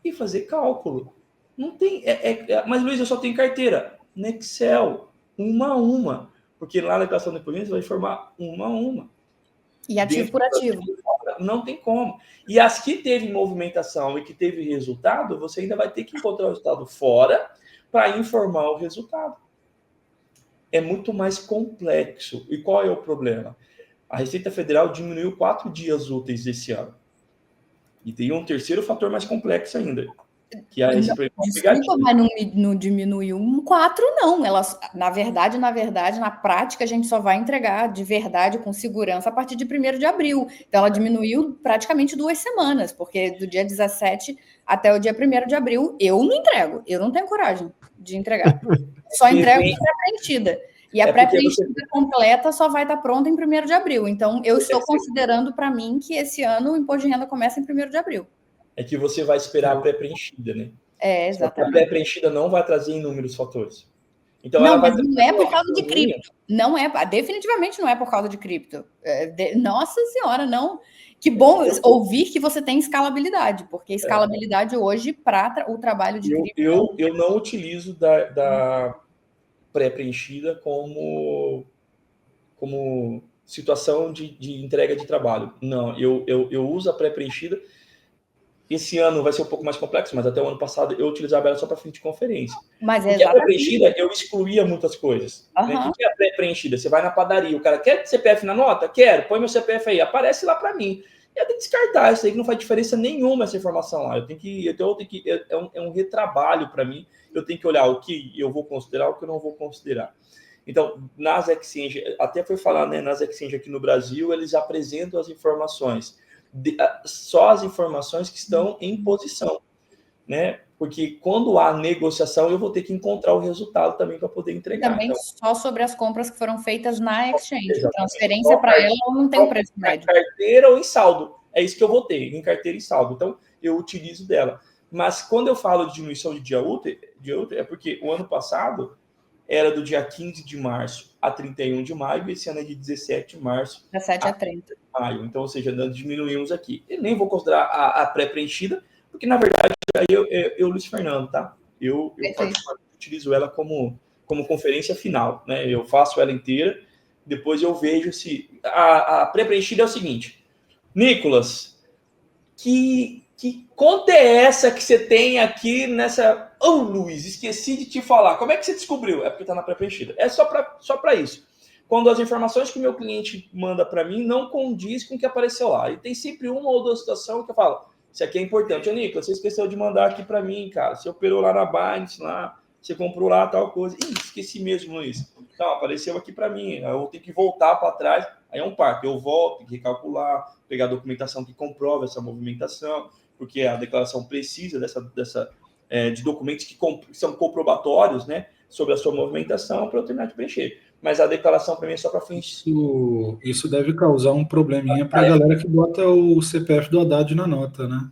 e fazer cálculo. Não tem. Mas, Luiz, eu só tenho carteira. No Excel, uma a uma. Porque lá na declaração do imposto você vai informar uma a uma. E ativo por ativo. Não tem como. E as que teve movimentação e que teve resultado, você ainda vai ter que encontrar o resultado fora para informar o resultado. É muito mais complexo. E qual é o problema? A Receita Federal diminuiu 4 dias úteis esse ano. E tem um terceiro fator mais complexo ainda, Que é esse Desculpa, mas não diminuiu 4, não. Elas, na verdade, na prática, a gente só vai entregar de verdade, com segurança, a partir de 1º de abril. Então, ela diminuiu praticamente 2 semanas, porque do dia 17 até o dia 1º de abril, eu não entrego. Eu não tenho coragem de entregar. Só entrego pré-preenchida. E a pré-preenchida completa só vai estar pronta em 1º de abril. Então, eu estou considerando para mim que esse ano o imposto de renda começa em 1º de abril. É que você vai esperar a pré-preenchida, né? Exatamente. A pré-preenchida não vai trazer inúmeros fatores. Então, não, ela vai mas não é por causa de cripto. Não é, definitivamente não é por causa de cripto. Nossa Senhora, não. Que bom ouvir que você tem escalabilidade, porque escalabilidade hoje para o trabalho de cripto. Eu não utilizo da pré-preenchida como situação de entrega de trabalho. Não, eu uso a pré-preenchida. Esse ano vai ser um pouco mais complexo, mas até o ano passado eu utilizava ela só para fim de conferência. Porque a pré-preenchida, eu excluía muitas coisas. Né? O que é a pré-preenchida? Você vai na padaria, o cara quer CPF na nota? Quero, põe meu CPF aí, aparece lá para mim. E eu tenho que descartar isso aí, que não faz diferença nenhuma essa informação lá. É um retrabalho para mim. Eu tenho que olhar o que eu vou considerar, o que eu não vou considerar. Então, nas exchanges, até foi falar, né, nas exchanges aqui no Brasil, eles apresentam as informações. Só as informações que estão em posição, né? Porque quando há negociação, eu vou ter que encontrar o resultado também para poder entregar. Também então, só sobre as compras que foram feitas na exchange. Exatamente. Transferência para ela não tem preço médio. Em carteira ou em saldo. É isso que eu vou ter, em carteira e saldo. Então, eu utilizo dela. Mas quando eu falo de diminuição de dia útil, é porque o ano passado era do dia 15 de março a 31 de maio, e esse ano é de 17 de março 17 a 30 de maio. Então, ou seja, diminuímos aqui. Eu nem vou considerar a pré-preenchida, porque, na verdade, eu Luiz Fernando, tá? Eu utilizo ela como conferência final, né? Eu faço ela inteira, depois eu vejo se... A pré-preenchida é o seguinte: Nicolas, que conta é essa que você tem aqui nessa... Luiz, esqueci de te falar. Como é que você descobriu? É porque está na pré-preenchida. É só para isso. Quando as informações que o meu cliente manda para mim não condiz com o que apareceu lá. E tem sempre uma ou duas situações que eu falo, isso aqui é importante. Ô, Nicolas, você esqueceu de mandar aqui para mim, cara. Você operou lá na Binance, lá, você comprou lá tal coisa. Ih, esqueci mesmo, Luiz. Então, apareceu aqui para mim. Eu tenho que voltar para trás. Aí é um parto. Eu volto, tenho que recalcular, pegar a documentação que comprova essa movimentação, porque a declaração precisa de documentos que são comprobatórios, né, sobre a sua movimentação para eu terminar de preencher. Mas a declaração para mim é só para fins. Isso deve causar um probleminha para a galera que bota o CPF do Haddad na nota, né?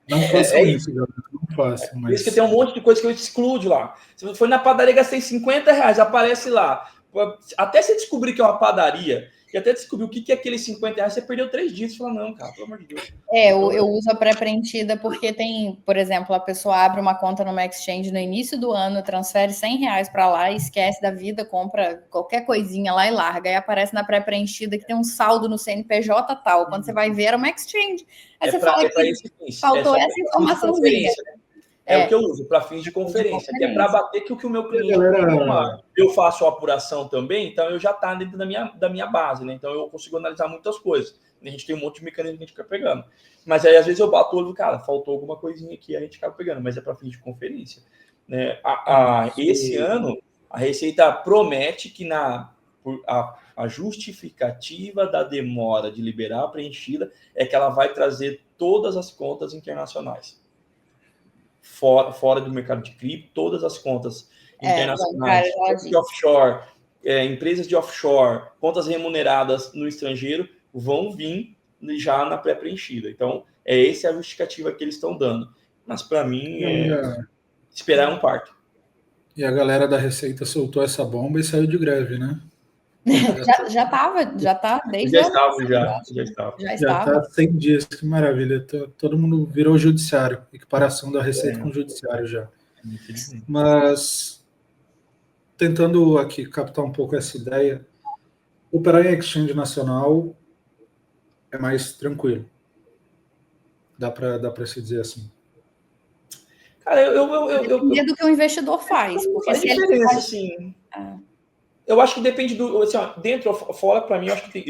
Não façam isso, galera. Não façam. Por isso que tem um monte de coisa que eu excluo lá. Se você foi na padaria, gastei R$50, aparece lá. Até você descobrir que é uma padaria, e até descobrir o que é aqueles R$50, você perdeu 3 dias. Você fala, não, cara, pelo amor de Deus. Eu uso a pré-preenchida porque tem, por exemplo, a pessoa abre uma conta numa exchange no início do ano, transfere R$100 para lá, esquece da vida, compra qualquer coisinha lá e larga. Aí aparece na pré-preenchida que tem um saldo no CNPJ tal. Quando você vai ver, era uma exchange. Aí você fala que faltou essa informaçãozinha. É o que eu uso para fins de conferência, que é para bater que o que o meu cliente eu faço a apuração também, então eu já está dentro da minha base, né? Então eu consigo analisar muitas coisas. A gente tem um monte de mecanismo que a gente fica pegando. Mas aí, às vezes, eu bato o olho, cara, faltou alguma coisinha aqui, a gente acaba pegando, mas é para fins de conferência. Né? Esse ano, a Receita promete que a justificativa da demora de liberar a preenchida é que ela vai trazer todas as contas internacionais. Fora do mercado de cripto, todas as contas internacionais, de offshore, empresas de offshore, contas remuneradas no estrangeiro, vão vir já na pré-preenchida. Então, essa é a justificativa que eles estão dando. Mas, para mim, esperar um parto. E a galera da Receita soltou essa bomba e saiu de greve, né? Já está desde Já está 100 dias, que maravilha. Todo mundo virou judiciário, equiparação da Receita com o judiciário já. Mas, tentando aqui captar um pouco essa ideia, operar em exchange nacional é mais tranquilo. Dá para se dizer assim. Cara, depende do que o investidor faz. Porque se ele faz... assim... Eu acho que depende do... Assim, dentro ou fora, para mim, eu acho que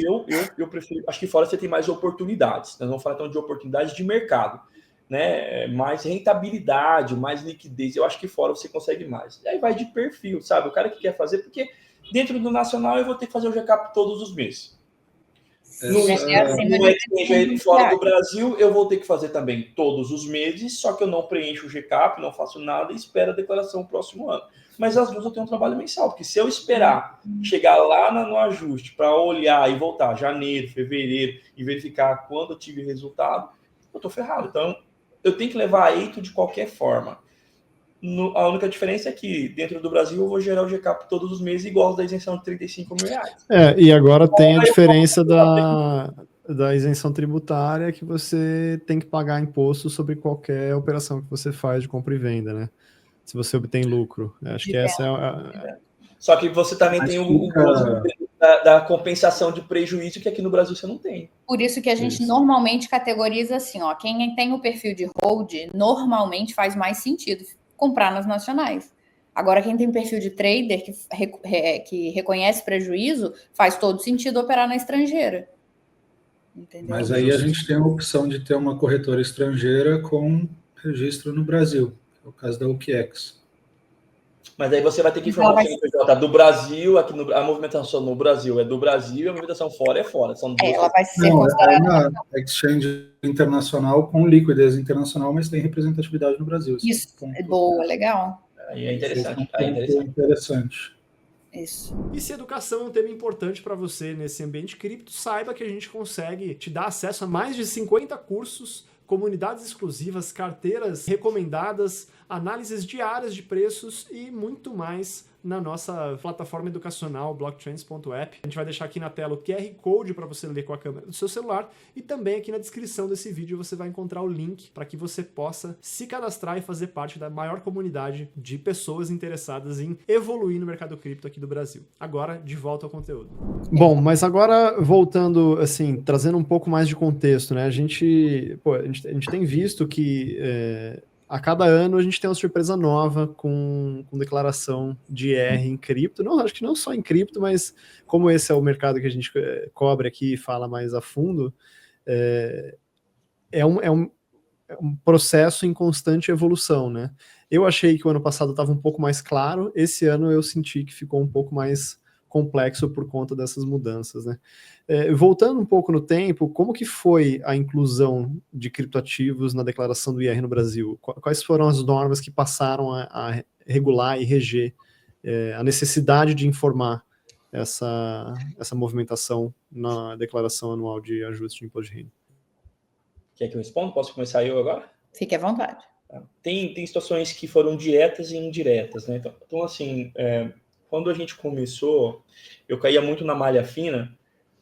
eu prefiro... Acho que fora você tem mais oportunidades. Nós vamos falar então de oportunidades de mercado. né, mais rentabilidade, mais liquidez. Eu acho que fora você consegue mais. E aí vai de perfil, sabe? O cara que quer fazer, porque dentro do nacional eu vou ter que fazer o GCAP todos os meses. No exchange fora do Brasil, eu vou ter que fazer também todos os meses, só que eu não preencho o GCAP, não faço nada e espero a declaração no próximo ano. Mas as duas eu tenho um trabalho mensal, porque se eu esperar chegar lá no ajuste para olhar e voltar janeiro, fevereiro e verificar quando eu tive resultado, eu estou ferrado. Então, eu tenho que levar eito de qualquer forma. A única diferença é que dentro do Brasil eu vou gerar o GCAP todos os meses igual da isenção de R$35.000. E agora tem a diferença da isenção tributária, que você tem que pagar imposto sobre qualquer operação que você faz de compra e venda, né? Se você obtém lucro. Acho que essa é Só que você também tem o da compensação de prejuízo, que aqui no Brasil você não tem. Por isso que a gente normalmente categoriza assim, ó, quem tem o perfil de hold, normalmente faz mais sentido comprar nas nacionais. Agora, quem tem perfil de trader, que reconhece prejuízo, faz todo sentido operar na estrangeira. Entendeu? Mas aí a gente tem a opção de ter uma corretora estrangeira com registro no Brasil, é o caso da OKEx. Mas aí você vai ter que informar o CNPJ do Brasil, aqui a movimentação no Brasil é do Brasil e a movimentação fora é fora. São duas ela vai ser considerada uma exchange internacional com liquidez internacional, mas tem representatividade no Brasil. Isso, é boa, legal. Aí é interessante. Interessante. Isso. E se educação é um tema importante para você nesse ambiente cripto, saiba que a gente consegue te dar acesso a mais de 50 cursos, comunidades exclusivas, carteiras recomendadas, análises diárias de preços e muito mais na nossa plataforma educacional blocktrends.app. A gente vai deixar aqui na tela o QR Code para você ler com a câmera do seu celular e também aqui na descrição desse vídeo você vai encontrar o link para que você possa se cadastrar e fazer parte da maior comunidade de pessoas interessadas em evoluir no mercado cripto aqui do Brasil. Agora, de volta ao conteúdo. Bom, mas agora voltando, assim, trazendo um pouco mais de contexto, né? A gente tem visto que a cada ano a gente tem uma surpresa nova com declaração de IR em cripto. Não, acho que não só em cripto, mas como esse é o mercado que a gente cobre aqui e fala mais a fundo, é um processo em constante evolução, né? Eu achei que o ano passado estava um pouco mais claro, esse ano eu senti que ficou um pouco mais complexo por conta dessas mudanças, né? Voltando um pouco no tempo, como que foi a inclusão de criptoativos na declaração do IR no Brasil? Quais foram as normas que passaram a regular e reger a necessidade de informar essa movimentação na declaração anual de ajuste de imposto de renda? Quer que eu responda? Posso começar eu agora? Fique à vontade. Tem situações que foram diretas e indiretas, né? Então assim, quando a gente começou, eu caía muito na malha fina,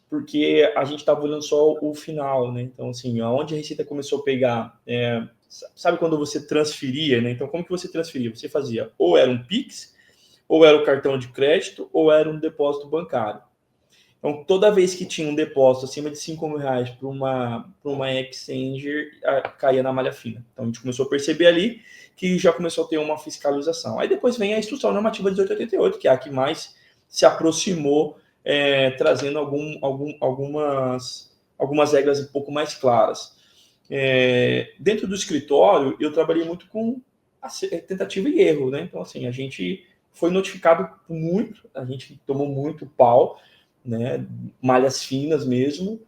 porque a gente estava olhando só o final, né? Então, assim, aonde a Receita começou a pegar... sabe quando você transferia, né? Então, como que você transferia? Você fazia ou era um Pix, ou era o cartão de crédito, ou era um depósito bancário. Então, toda vez que tinha um depósito acima de R$5.000 para uma exchange, caía na malha fina. Então, a gente começou a perceber ali que já começou a ter uma fiscalização. Aí depois vem a instrução normativa 1888, que é a que mais se aproximou, trazendo algumas regras um pouco mais claras. Dentro do escritório, eu trabalhei muito com tentativa e erro, né? Então, assim, a gente foi notificado muito, a gente tomou muito pau, né? Malhas finas mesmo,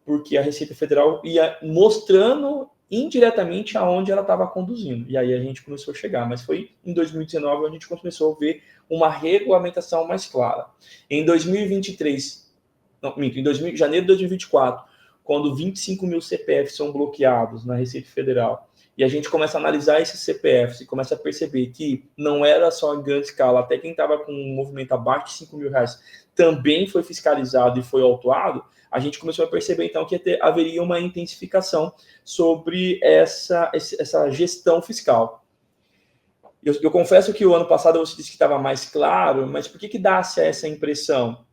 porque a Receita Federal ia mostrando indiretamente aonde ela estava conduzindo. E aí a gente começou a chegar. Mas foi em 2019 onde a gente começou a ver uma regulamentação mais clara. Em 2023, em janeiro de 2024, quando 25 mil CPFs são bloqueados na Receita Federal, e a gente começa a analisar esses CPFs e começa a perceber que não era só em grande escala, até quem estava com um movimento abaixo de R$5.000 também foi fiscalizado e foi autuado, a gente começou a perceber, então, que haveria uma intensificação sobre essa gestão fiscal. Eu confesso que o ano passado você disse que estava mais claro, mas por que dá-se essa impressão?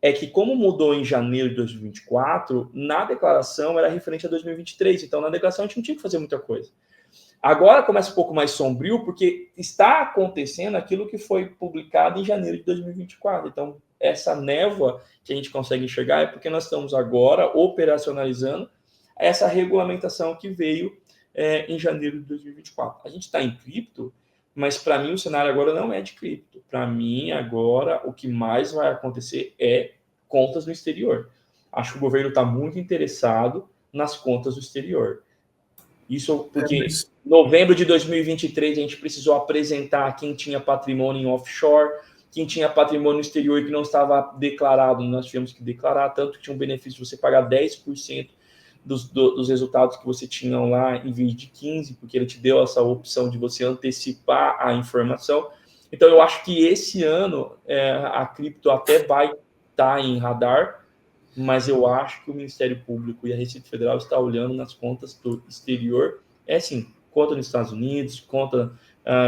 É que, como mudou em janeiro de 2024, na declaração era referente a 2023, então na declaração a gente não tinha que fazer muita coisa. Agora começa um pouco mais sombrio, porque está acontecendo aquilo que foi publicado em janeiro de 2024. Então, essa névoa que a gente consegue enxergar é porque nós estamos agora operacionalizando essa regulamentação que veio em janeiro de 2024. A gente está em cripto, mas para mim o cenário agora não é de cripto. Para mim agora o que mais vai acontecer é contas no exterior. Acho que o governo está muito interessado nas contas do exterior. Isso porque em novembro de 2023 a gente precisou apresentar quem tinha patrimônio em offshore, quem tinha patrimônio no exterior que não estava declarado, nós tivemos que declarar, tanto que tinha um benefício de você pagar 10% dos resultados que você tinha lá em vez de 15%, porque ele te deu essa opção de você antecipar a informação. Então eu acho que esse ano a cripto até vai estar em radar, mas eu acho que o Ministério Público e a Receita Federal estão olhando nas contas do exterior, assim, conta nos Estados Unidos, conta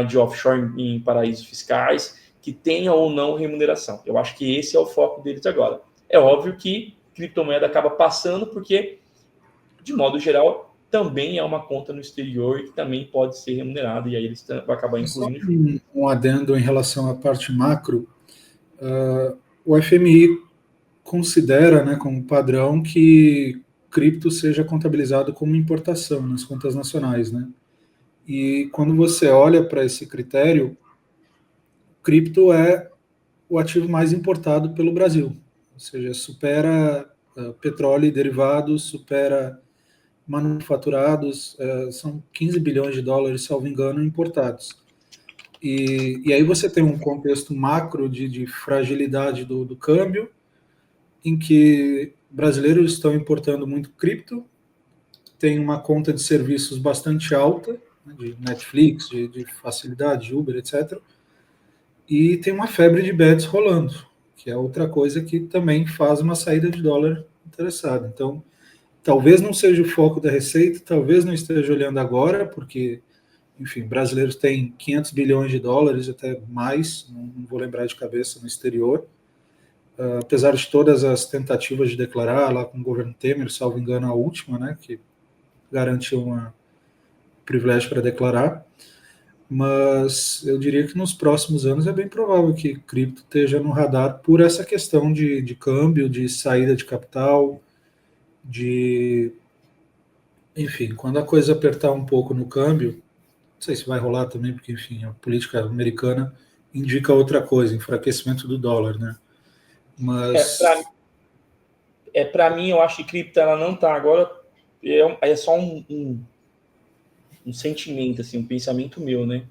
de offshore em paraísos fiscais, que tenha ou não remuneração. Eu acho que esse é o foco deles agora. É óbvio que criptomoeda acaba passando, porque, de modo geral, também é uma conta no exterior e que também pode ser remunerada, e aí eles vão acabar incluindo. Um adendo em relação à parte macro, o FMI considera, né, como padrão que cripto seja contabilizado como importação nas contas nacionais, né? E quando você olha para esse critério, cripto é o ativo mais importado pelo Brasil, ou seja, supera petróleo e derivados, supera manufaturados, são 15 bilhões de dólares, salvo engano, importados. E aí você tem um contexto macro de fragilidade do câmbio, em que brasileiros estão importando muito cripto, tem uma conta de serviços bastante alta, né, de Netflix, de facilidade, de Uber, etc. E tem uma febre de bets rolando, que é outra coisa que também faz uma saída de dólar interessada. Então, talvez não seja o foco da Receita, talvez não esteja olhando agora, porque, enfim, brasileiros têm 500 bilhões de dólares, até mais, não vou lembrar de cabeça, no exterior. Apesar de todas as tentativas de declarar lá com o governo Temer, salvo engano a última, né, que garantiu um privilégio para declarar, mas eu diria que nos próximos anos é bem provável que cripto esteja no radar por essa questão de câmbio, de saída de capital, enfim, quando a coisa apertar um pouco no câmbio, não sei se vai rolar também, porque, enfim, a política americana indica outra coisa, enfraquecimento do dólar, né? Mas para mim, eu acho que cripto ela não está agora, é só um sentimento, assim, um pensamento meu, né?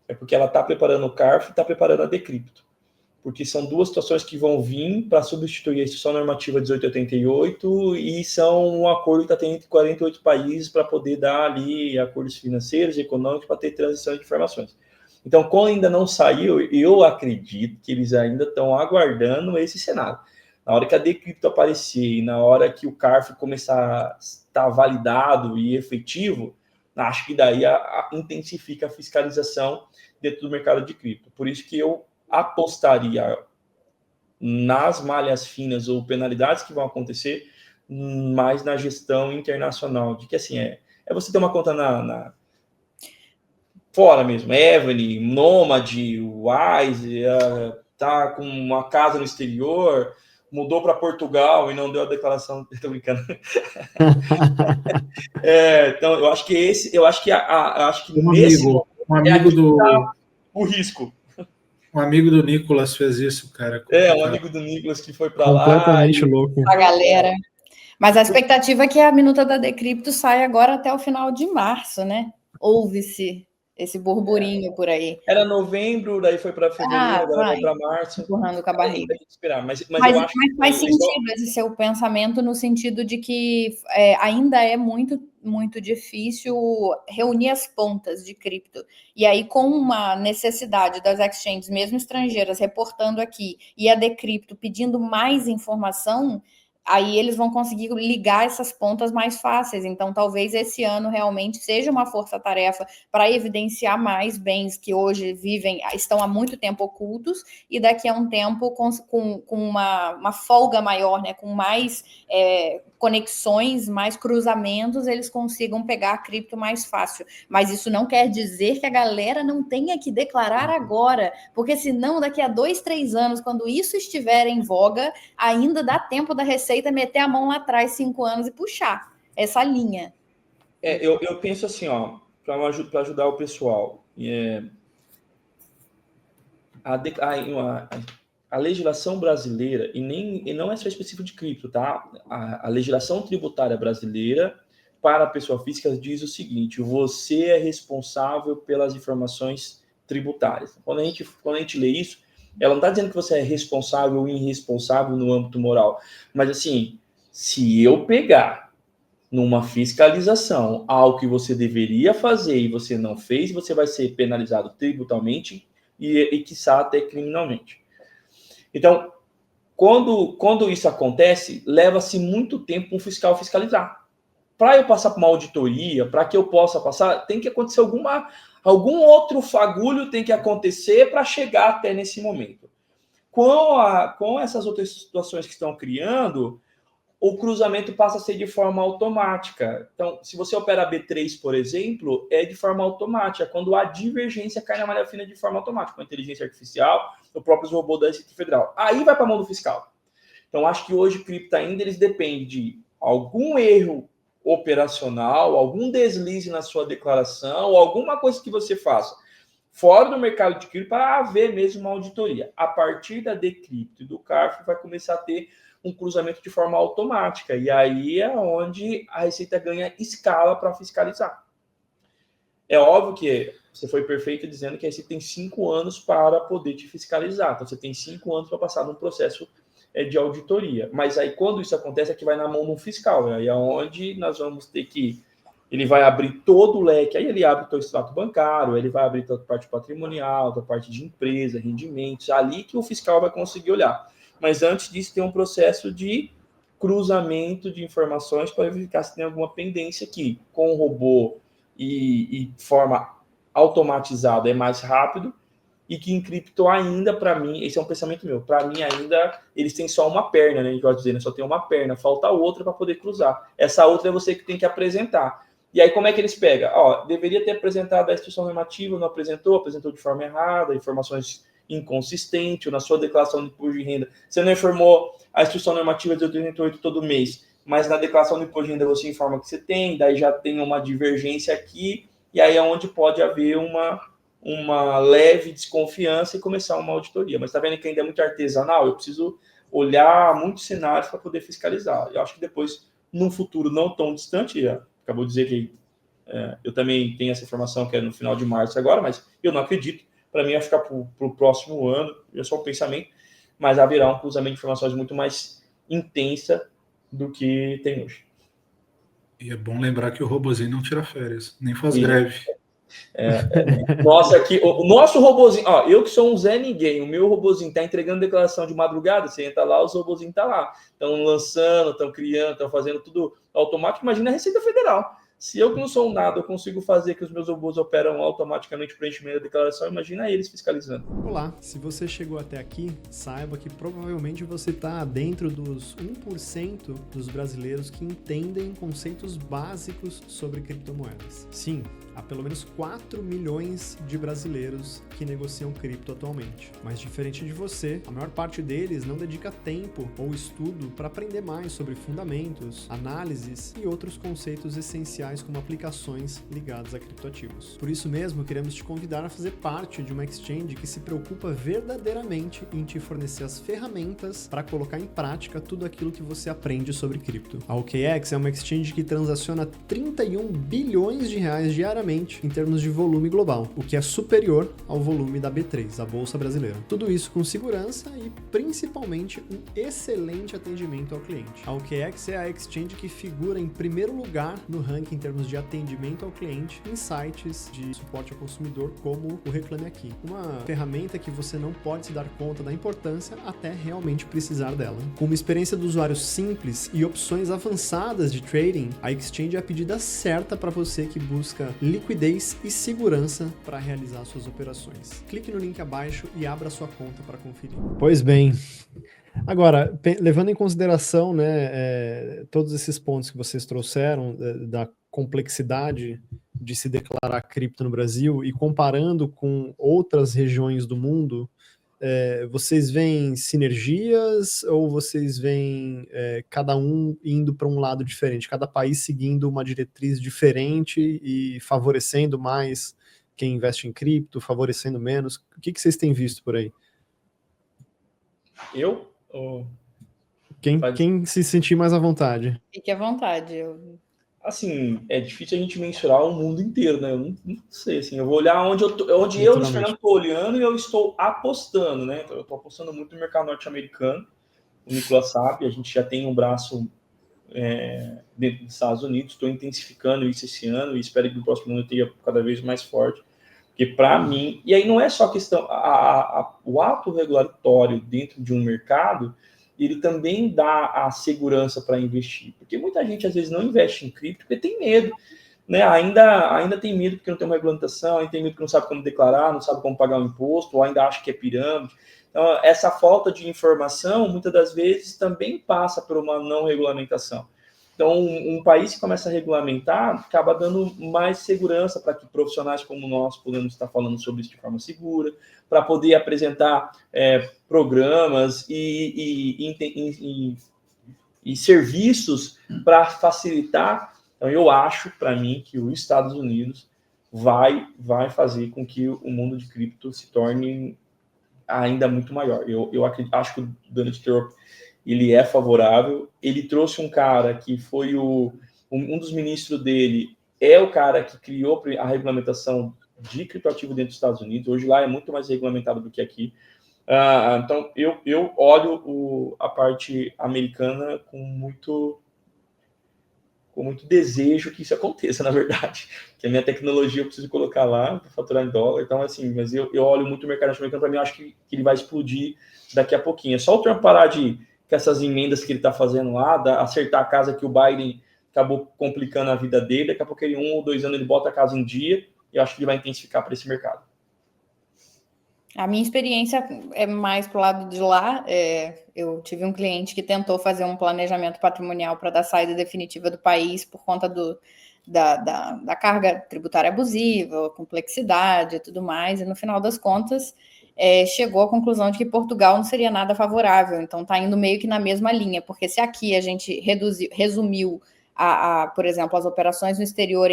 É porque ela está preparando o CARF e está preparando a Decrypto. Porque são duas situações que vão vir para substituir a Instituição Normativa 1888 e são um acordo que está tendo entre 48 países para poder dar ali acordos financeiros e econômicos para ter transição de informações. Então, como ainda não saiu, eu acredito que eles ainda estão aguardando esse cenário. Na hora que a Decrypto aparecer e na hora que o CARF começar a estar validado e efetivo, acho que daí intensifica a fiscalização dentro do mercado de cripto. Por isso que eu apostaria nas malhas finas ou penalidades que vão acontecer, mais na gestão internacional, de que assim, é você ter uma conta fora mesmo, Evany, Nomad, Wise, tá com uma casa no exterior, mudou para Portugal e não deu a declaração, estou brincando. Então eu acho que um amigo do o risco. Um amigo do Nicolas fez isso, cara. Um amigo do Nicolas que foi para lá. Completamente louco. A galera. Mas a expectativa é que a minuta da Decrypto saia agora até o final de março, né? Ouve-se esse burburinho por aí. Era novembro, daí foi para fevereiro, agora vai para março. Empurrando com a barriga. Mas eu acho que faz sentido esse seu pensamento no sentido de que ainda é muito, muito difícil reunir as pontas de cripto. E aí, com uma necessidade das exchanges, mesmo estrangeiras, reportando aqui, e a Decrypto pedindo mais informação, aí eles vão conseguir ligar essas pontas mais fáceis. Então, talvez esse ano realmente seja uma força-tarefa para evidenciar mais bens que hoje estão há muito tempo ocultos, e daqui a um tempo com uma folga maior, né, com mais conexões, mais cruzamentos, eles consigam pegar a cripto mais fácil. Mas isso não quer dizer que a galera não tenha que declarar agora, porque senão daqui a 2, 3 anos, quando isso estiver em voga, ainda dá tempo da Receita meter a mão lá atrás 5 anos e puxar essa linha. Eu penso assim, para ajudar o pessoal, a legislação brasileira, e não é só específico de cripto, tá? A legislação tributária brasileira para a pessoa física diz o seguinte: você é responsável pelas informações tributárias. Quando a gente lê isso, ela não está dizendo que você é responsável ou irresponsável no âmbito moral, mas assim, se eu pegar numa fiscalização algo que você deveria fazer e você não fez, você vai ser penalizado tributalmente e quiçá até criminalmente. Então, quando isso acontece, leva-se muito tempo um fiscal fiscalizar. Para eu passar por uma auditoria, para que eu possa passar, tem que acontecer algum outro fagulho tem que acontecer para chegar até nesse momento. Com essas outras situações que estão criando, o cruzamento passa a ser de forma automática. Então, se você opera B3, por exemplo, é de forma automática, quando a divergência cai na malha fina de forma automática, com a inteligência artificial, o próprio robô da Receita Federal. Aí vai para a mão do fiscal. Então, acho que hoje, cripto ainda eles dependem de algum erro operacional, algum deslize na sua declaração, ou alguma coisa que você faça fora do mercado de cripto para haver mesmo uma auditoria. A partir da Decrypto e do CARF vai começar a ter um cruzamento de forma automática, e aí é onde a Receita ganha escala para fiscalizar. É óbvio que você foi perfeito dizendo que a Receita tem 5 anos para poder te fiscalizar, então você tem 5 anos para passar num processo de auditoria, mas aí quando isso acontece é que vai na mão de um fiscal, aí é onde nós vamos ter que, ele vai abrir todo o leque, aí ele abre o teu extrato bancário, ele vai abrir toda a parte patrimonial, toda a parte de empresa, rendimentos, ali que o fiscal vai conseguir olhar. Mas antes disso tem um processo de cruzamento de informações para verificar se tem alguma pendência aqui. Com o robô e forma automatizada é mais rápido, e que em cripto ainda, para mim, esse é um pensamento meu, para mim ainda eles têm só uma perna, né? A gente pode dizer, né? Só tem uma perna, falta outra para poder cruzar. Essa outra é você que tem que apresentar. E aí como é que eles pegam? Deveria ter apresentado a instituição normativa, não apresentou de forma errada, informações inconsistente, ou na sua declaração de imposto de renda, você não informou a instituição normativa de 88 todo mês, mas na declaração de imposto de renda você informa que você tem, daí já tem uma divergência aqui, e aí é onde pode haver uma leve desconfiança e começar uma auditoria. Mas está vendo que ainda é muito artesanal? Eu preciso olhar muitos cenários para poder fiscalizar. Eu acho que depois, num futuro não tão distante, acabou de dizer que eu também tenho essa informação que é no final de março agora, mas eu não acredito. Para mim, vai ficar para o próximo ano, é só um pensamento, mas haverá um cruzamento de informações muito mais intensa do que tem hoje. E é bom lembrar que o robozinho não tira férias, nem faz greve. Nossa, aqui, o nosso robozinho, eu que sou um Zé Ninguém, o meu robozinho está entregando declaração de madrugada, você entra lá, os robozinhos estão lá, estão lançando, estão criando, estão fazendo tudo automático. Imagina a Receita Federal. Se eu que não sou um nada, eu consigo fazer que os meus robôs operam automaticamente o preenchimento da declaração, imagina eles fiscalizando. Olá, se você chegou até aqui, saiba que provavelmente você está dentro dos 1% dos brasileiros que entendem conceitos básicos sobre criptomoedas. Sim, há pelo menos 4 milhões de brasileiros que negociam cripto atualmente. Mas diferente de você, a maior parte deles não dedica tempo ou estudo para aprender mais sobre fundamentos, análises e outros conceitos essenciais como aplicações ligadas a criptoativos. Por isso mesmo, queremos te convidar a fazer parte de uma exchange que se preocupa verdadeiramente em te fornecer as ferramentas para colocar em prática tudo aquilo que você aprende sobre cripto. A OKX é uma exchange que transaciona 31 bilhões de reais diariamente em termos de volume global, o que é superior ao volume da B3, a Bolsa Brasileira. Tudo isso com segurança e principalmente um excelente atendimento ao cliente. A OKX é a exchange que figura em primeiro lugar no ranking em termos de atendimento ao cliente em sites de suporte ao consumidor como o Reclame Aqui. Uma ferramenta que você não pode se dar conta da importância até realmente precisar dela. Com uma experiência do usuário simples e opções avançadas de trading, a exchange é a pedida certa para você que busca liquidez e segurança para realizar suas operações. Clique no link abaixo e abra sua conta para conferir. Pois bem, agora, levando em consideração, todos esses pontos que vocês trouxeram da complexidade de se declarar cripto no Brasil e comparando com outras regiões do mundo, vocês veem sinergias ou vocês veem cada um indo para um lado diferente, cada país seguindo uma diretriz diferente e favorecendo mais quem investe em cripto, favorecendo menos? O que vocês têm visto por aí? Eu? Quem se sentir mais à vontade? Fique à vontade. Assim, é difícil a gente mensurar o mundo inteiro, né? Eu não sei, assim, eu vou olhar onde eu, Luiz Fernando, estou olhando e eu estou apostando, né? Então, eu estou apostando muito no mercado norte-americano, o Nicolas sabe, a gente já tem um braço dentro dos Estados Unidos, estou intensificando isso esse ano e espero que no próximo ano eu tenha cada vez mais forte, porque para mim, e aí não é só questão, o ato regulatório dentro de um mercado, ele também dá a segurança para investir. Porque muita gente, às vezes, não investe em cripto porque tem medo. Né? Ainda tem medo porque não tem uma regulamentação, ainda tem medo porque não sabe como declarar, não sabe como pagar o imposto, ou ainda acha que é pirâmide. Então, essa falta de informação, muitas das vezes, também passa por uma não regulamentação. Então, um país que começa a regulamentar acaba dando mais segurança para que profissionais como nós podemos estar falando sobre isso de forma segura, para poder apresentar programas e serviços para facilitar. Então, eu acho, para mim, que os Estados Unidos vai fazer com que o mundo de cripto se torne ainda muito maior. Eu acho que o Donald Trump ele é favorável. Ele trouxe um cara que foi um dos ministros dele, é o cara que criou a regulamentação de criptoativo dentro dos Estados Unidos. Hoje lá é muito mais regulamentado do que aqui. Então, eu olho a parte americana com muito desejo que isso aconteça, na verdade. Que a minha tecnologia eu preciso colocar lá para faturar em dólar. Então, assim, mas eu olho muito o mercado norte-americano, para mim, eu acho que ele vai explodir daqui a pouquinho. É só o Trump parar com essas emendas que ele está fazendo lá, acertar a casa que o Biden acabou complicando a vida dele. Daqui a pouco, 1 ou 2 anos, ele bota a casa em dia e eu acho que ele vai intensificar para esse mercado. A minha experiência é mais para o lado de lá. Eu tive um cliente que tentou fazer um planejamento patrimonial para dar saída definitiva do país por conta da carga tributária abusiva, complexidade e tudo mais, e no final das contas chegou à conclusão de que Portugal não seria nada favorável. Então está indo meio que na mesma linha, porque se aqui a gente resumiu por exemplo, as operações no exterior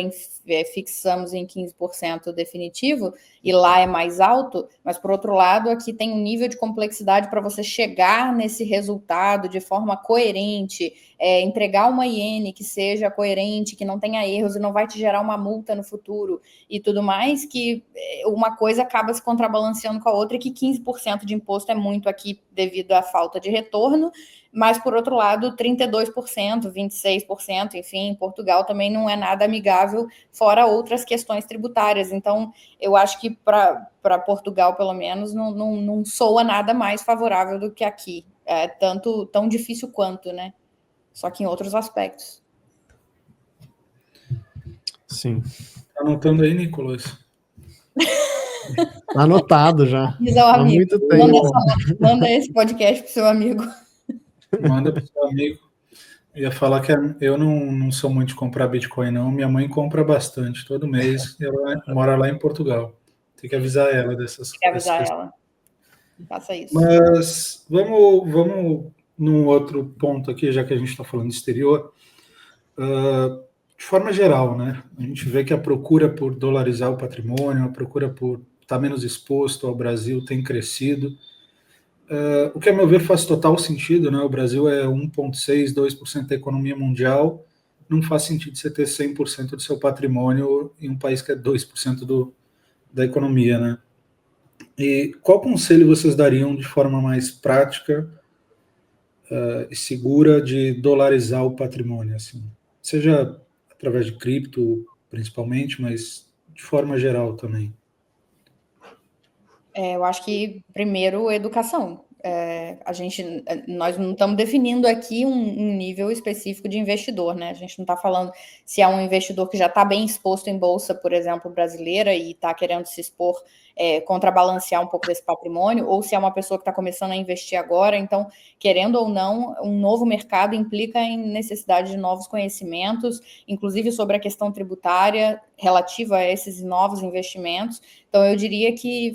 fixamos em 15% definitivo, e lá é mais alto, mas, por outro lado, aqui tem um nível de complexidade para você chegar nesse resultado de forma coerente, entregar uma IN que seja coerente, que não tenha erros e não vai te gerar uma multa no futuro e tudo mais, que uma coisa acaba se contrabalanceando com a outra, e que 15% de imposto é muito aqui devido à falta de retorno, mas, por outro lado, 32%, 26%, enfim, em Portugal também não é nada amigável, fora outras questões tributárias. Então, eu acho que para Portugal, pelo menos, não soa nada mais favorável do que aqui. É tão difícil quanto, né? Só que em outros aspectos. Sim. Tá anotando aí, Nicolas? Anotado já. Há muito tempo. Manda esse podcast pro seu amigo. Manda pro seu amigo. Eu ia falar que eu não sou muito de comprar Bitcoin, não. Minha mãe compra bastante, todo mês. Ela mora lá em Portugal. Tem que avisar ela dessas coisas. Tem que avisar ela. Faça isso. Mas vamos num outro ponto aqui, já que a gente está falando de exterior. De forma geral, né? A gente vê que a procura por dolarizar o patrimônio, a procura por estar menos exposto ao Brasil tem crescido. O que, a meu ver, faz total sentido, né? O Brasil é 1,6%, 2% da economia mundial. Não faz sentido você ter 100% do seu patrimônio em um país que é 2% da economia, né? E qual conselho vocês dariam de forma mais prática e segura de dolarizar o patrimônio, assim? Seja através de cripto, principalmente, mas de forma geral também. Eu acho que, primeiro, educação. Nós não estamos definindo aqui um nível específico de investidor, né? A gente não está falando se é um investidor que já está bem exposto em bolsa, por exemplo, brasileira, e está querendo se expor, contrabalancear um pouco desse patrimônio, ou se é uma pessoa que está começando a investir agora. Então, querendo ou não, um novo mercado implica em necessidade de novos conhecimentos, inclusive sobre a questão tributária relativa a esses novos investimentos. Então, eu diria que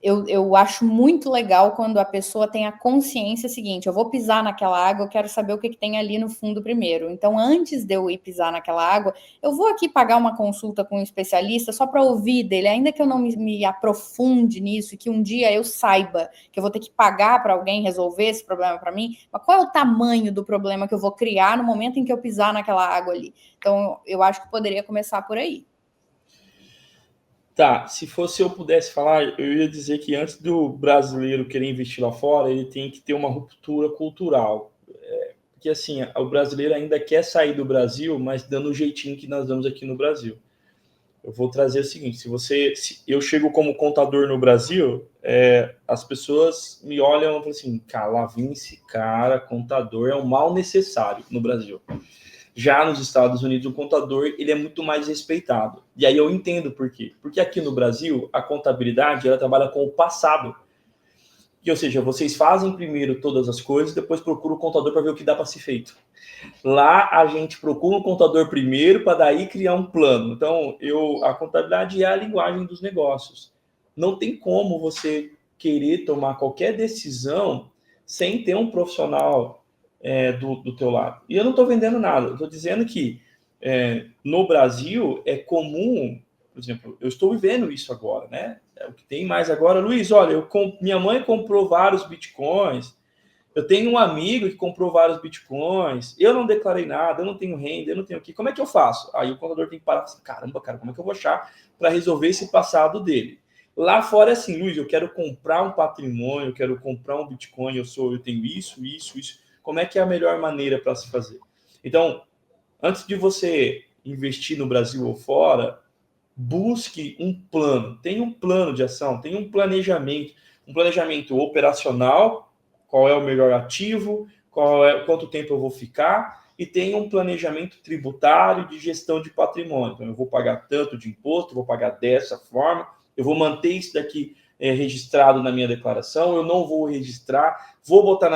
Eu acho muito legal quando a pessoa tem a consciência seguinte, eu vou pisar naquela água, eu quero saber o que tem ali no fundo primeiro. Então, antes de eu ir pisar naquela água, eu vou aqui pagar uma consulta com um especialista só para ouvir dele, ainda que eu não me aprofunde nisso e que um dia eu saiba que eu vou ter que pagar para alguém resolver esse problema para mim, mas qual é o tamanho do problema que eu vou criar no momento em que eu pisar naquela água ali? Então, eu acho que poderia começar por aí. Tá, se fosse eu pudesse falar, eu ia dizer que antes do brasileiro querer investir lá fora, ele tem que ter uma ruptura cultural. Porque assim, o brasileiro ainda quer sair do Brasil, mas dando o jeitinho que nós damos aqui no Brasil. Eu vou trazer o seguinte, se eu chego como contador no Brasil, as pessoas me olham e falam assim, cara, lá vem esse cara, contador, é um mal necessário no Brasil. Já nos Estados Unidos, o contador ele é muito mais respeitado. E aí eu entendo por quê. Porque aqui no Brasil, a contabilidade ela trabalha com o passado. Ou seja, vocês fazem primeiro todas as coisas, depois procura o contador para ver o que dá para ser feito. Lá a gente procura o contador primeiro para daí criar um plano. Então, a contabilidade é a linguagem dos negócios. Não tem como você querer tomar qualquer decisão sem ter um profissional do teu lado. E eu não estou vendendo nada, eu estou dizendo que no Brasil é comum, por exemplo, eu estou vivendo isso agora, né? O que tem mais agora, Luiz, olha, minha mãe comprou vários bitcoins, eu tenho um amigo que comprou vários bitcoins, eu não declarei nada, eu não tenho renda, eu não tenho o quê, como é que eu faço? Aí o contador tem que parar e falar assim, caramba, cara, como é que eu vou achar para resolver esse passado dele? Lá fora é assim, Luiz, eu quero comprar um patrimônio, eu quero comprar um bitcoin, eu tenho isso. Como é que é a melhor maneira para se fazer? Então, antes de você investir no Brasil ou fora, busque um plano, tenha um plano de ação, tenha um planejamento operacional, qual é o melhor ativo, quanto tempo eu vou ficar, e tenha um planejamento tributário de gestão de patrimônio. Então, eu vou pagar tanto de imposto, vou pagar dessa forma, eu vou manter isso daqui registrado na minha declaração, eu não vou registrar, vou botar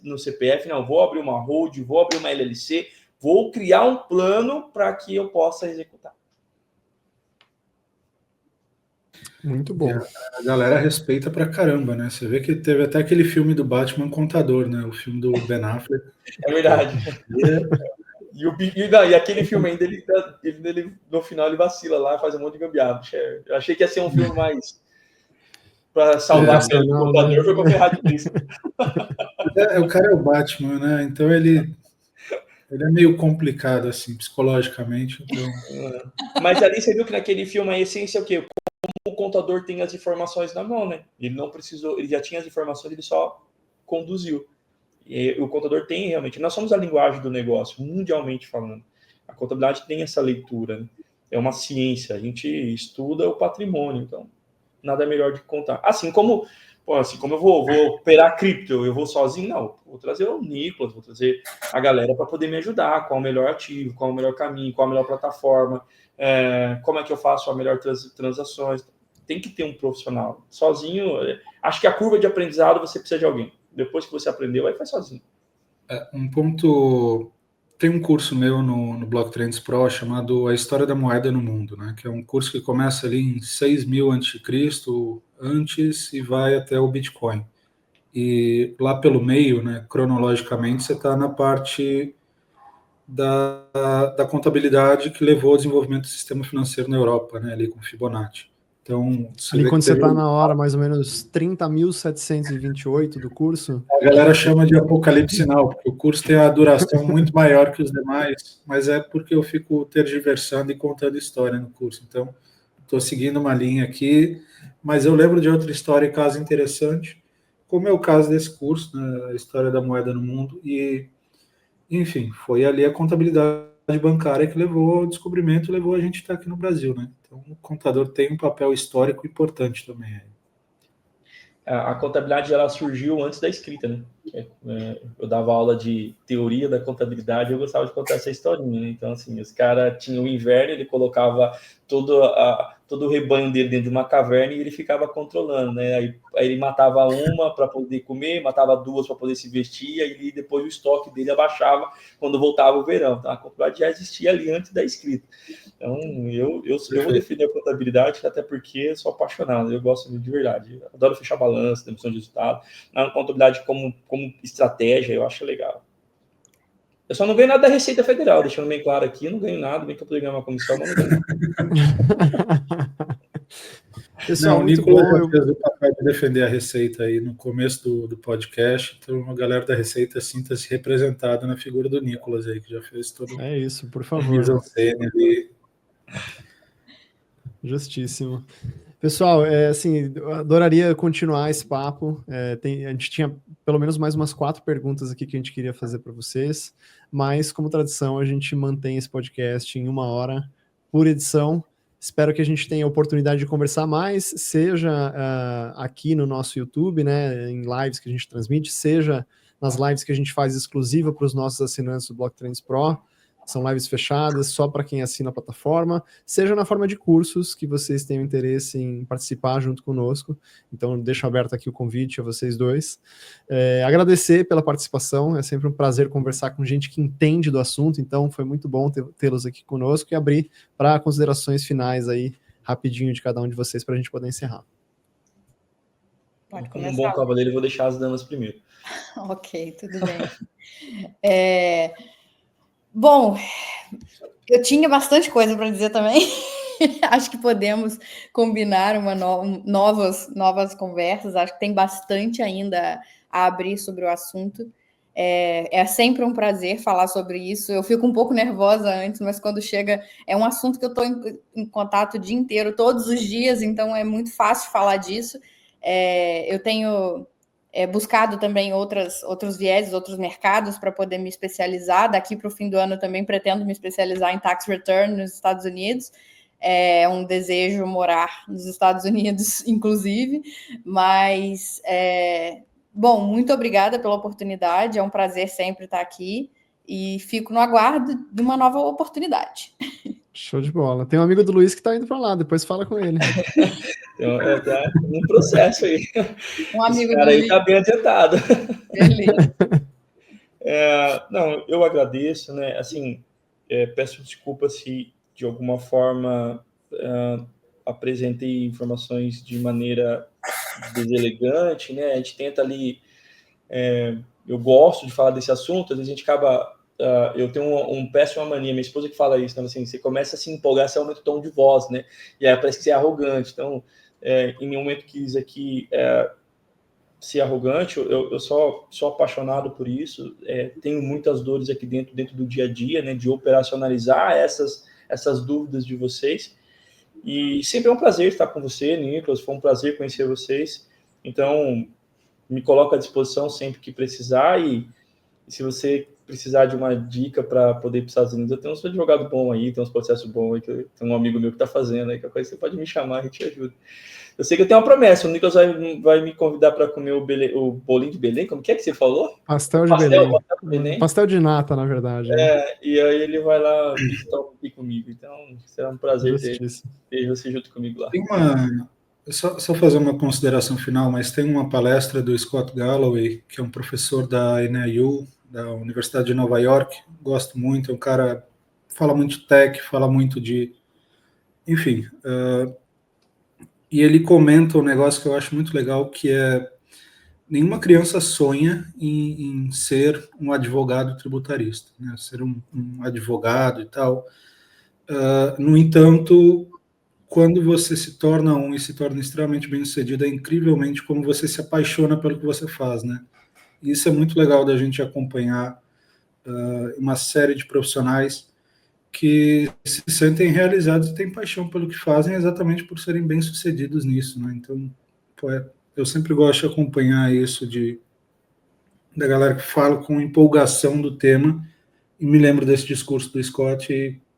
no CPF, não, vou abrir uma hold, vou abrir uma LLC, vou criar um plano para que eu possa executar. Muito bom. A galera respeita pra caramba, né? Você vê que teve até aquele filme do Batman Contador, né? O filme do Ben Affleck. É verdade. E aquele filme ainda, ele no final ele vacila lá, faz um monte de gambiarra. Eu achei que ia ser um filme mais para salvar a pele do contador, foi para ferrar de isso. O cara é o Batman, né? Então ele é meio complicado, assim, psicologicamente. Então... Mas ali você viu que naquele filme a essência é o quê? Como o contador tem as informações na mão, né? Ele não precisou, ele já tinha as informações, ele só conduziu. E o contador tem realmente, nós somos a linguagem do negócio, mundialmente falando. A contabilidade tem essa leitura, né? É uma ciência, a gente estuda o patrimônio, então nada melhor de contar. Assim como eu vou operar cripto, eu vou sozinho? Não, vou trazer o Nicolas, vou trazer a galera para poder me ajudar, qual o melhor ativo, qual o melhor caminho, qual a melhor plataforma, como é que eu faço a melhor transações. Tem que ter um profissional. Sozinho, acho que a curva de aprendizado você precisa de alguém. Depois que você aprendeu, aí faz sozinho. Um ponto... Tem um curso meu no Block Trends Pro chamado A História da Moeda no Mundo, né? Que é um curso que começa ali em 6.000 antes e vai até o Bitcoin. E lá pelo meio, né, cronologicamente, você está na parte da contabilidade que levou ao desenvolvimento do sistema financeiro na Europa, né, ali com Fibonacci. Então, ali quando você está na hora, mais ou menos 30.728 do curso. A galera chama de apocalipse sinal, porque o curso tem a duração muito maior que os demais, mas é porque eu fico tergiversando e contando história no curso. Então, estou seguindo uma linha aqui, mas eu lembro de outra história e caso interessante, como é o caso desse curso, né, a história da moeda no mundo, e, enfim, foi ali a contabilidade bancária que levou ao descobrimento, levou a gente a estar aqui no Brasil, né? Então, o contador tem um papel histórico importante também. A contabilidade ela surgiu antes da escrita, né? Eu dava aula de teoria da contabilidade e eu gostava de contar essa historinha, né? Então, assim, os caras tinham o inverno, ele colocava todo o rebanho dele dentro de uma caverna e ele ficava controlando, né? Aí ele matava uma para poder comer, matava duas para poder se vestir, e aí depois o estoque dele abaixava quando voltava o verão. Então a contabilidade já existia ali antes da escrita. Então eu vou defender a contabilidade, até porque eu sou apaixonado, eu gosto de verdade. Eu adoro fechar balanço, demissão de resultado. A contabilidade como estratégia, eu acho legal. Eu só não ganho nada da Receita Federal, deixando bem claro aqui, eu não ganho nada, bem que eu poderia ganhar uma comissão, mas não ganho nada. Pessoal, não, o muito Nicolas bom. já fez o papel de defender a Receita aí no começo do podcast, então a galera da Receita sinta-se representada na figura do Nicolas aí, que já fez todo É isso, por a favor. mise-en-scène ali. Justíssimo. Pessoal, assim, eu adoraria continuar esse papo. A gente tinha pelo menos mais umas 4 perguntas aqui que a gente queria fazer para vocês, mas, como tradição, a gente mantém esse podcast em 1 hora por edição. Espero que a gente tenha a oportunidade de conversar mais, seja aqui no nosso YouTube, né, em lives que a gente transmite, seja nas lives que a gente faz exclusiva para os nossos assinantes do Block Trends Pro. São lives fechadas, só para quem assina a plataforma, seja na forma de cursos que vocês tenham interesse em participar junto conosco. Então, deixo aberto aqui o convite a vocês dois. Agradecer pela participação, é sempre um prazer conversar com gente que entende do assunto, então foi muito bom tê-los aqui conosco e abrir para considerações finais aí, rapidinho de cada um de vocês, para a gente poder encerrar. Pode Como começar. um bom cavaleiro, eu vou deixar as damas primeiro. Ok, tudo bem. Bom, eu tinha bastante coisa para dizer também. Acho que podemos combinar novas conversas. Acho que tem bastante ainda a abrir sobre o assunto. É sempre um prazer falar sobre isso. Eu fico um pouco nervosa antes, mas quando chega, é um assunto que eu estou em contato o dia inteiro, todos os dias, então é muito fácil falar disso. Eu tenho buscado também outros vieses, outros mercados para poder me especializar. Daqui para o fim do ano eu também pretendo me especializar em tax return nos Estados Unidos. É um desejo morar nos Estados Unidos, inclusive, mas bom, muito obrigada pela oportunidade, é um prazer sempre estar aqui e fico no aguardo de uma nova oportunidade. Show de bola. Tem um amigo do Luiz que está indo para lá, depois fala com ele. Então, tá um processo aí. Um amigo Esse cara aí está bem adiantado. Beleza. Não, eu agradeço, né? Assim, peço desculpa se de alguma forma apresentei informações de maneira deselegante, né? A gente tenta ali, eu gosto de falar desse assunto, às vezes a gente acaba, eu tenho um péssima mania, minha esposa que fala isso, então, assim, você começa a se empolgar, você aumenta o tom de voz, né? E aí parece que você é arrogante, então, em nenhum momento quis aqui ser arrogante, eu sou apaixonado por isso, tenho muitas dores aqui dentro do dia a dia, né, de operacionalizar essas dúvidas de vocês, e sempre é um prazer estar com você, Nicolas, foi um prazer conhecer vocês, então me coloco à disposição sempre que precisar, e se você precisar de uma dica para poder ir para os Estados Unidos, eu tenho uns advogados bons aí, tem uns processos bons aí, que tem um amigo meu que está fazendo aí, que coisa você pode me chamar, a gente ajuda. Eu sei que eu tenho uma promessa, o Nicolas vai me convidar para comer o bolinho de Belém, como que é que você falou? Pastel de Belém. Pastel de nata, na verdade. E aí ele vai lá visitar aqui comigo, então será um prazer ter você junto comigo lá. Tem só fazer uma consideração final, mas tem uma palestra do Scott Galloway, que é um professor da NIU, da Universidade de Nova York, gosto muito, é um cara fala muito de tech, fala muito de... Enfim, e ele comenta um negócio que eu acho muito legal, que é nenhuma criança sonha em ser um advogado tributarista, né? Ser um advogado e tal. No entanto, quando você se torna e se torna extremamente bem-sucedido, é incrivelmente como você se apaixona pelo que você faz, né? E isso é muito legal da gente acompanhar uma série de profissionais que se sentem realizados e têm paixão pelo que fazem exatamente por serem bem-sucedidos nisso, né? Então, eu sempre gosto de acompanhar isso da galera que fala com empolgação do tema, e me lembro desse discurso do Scott,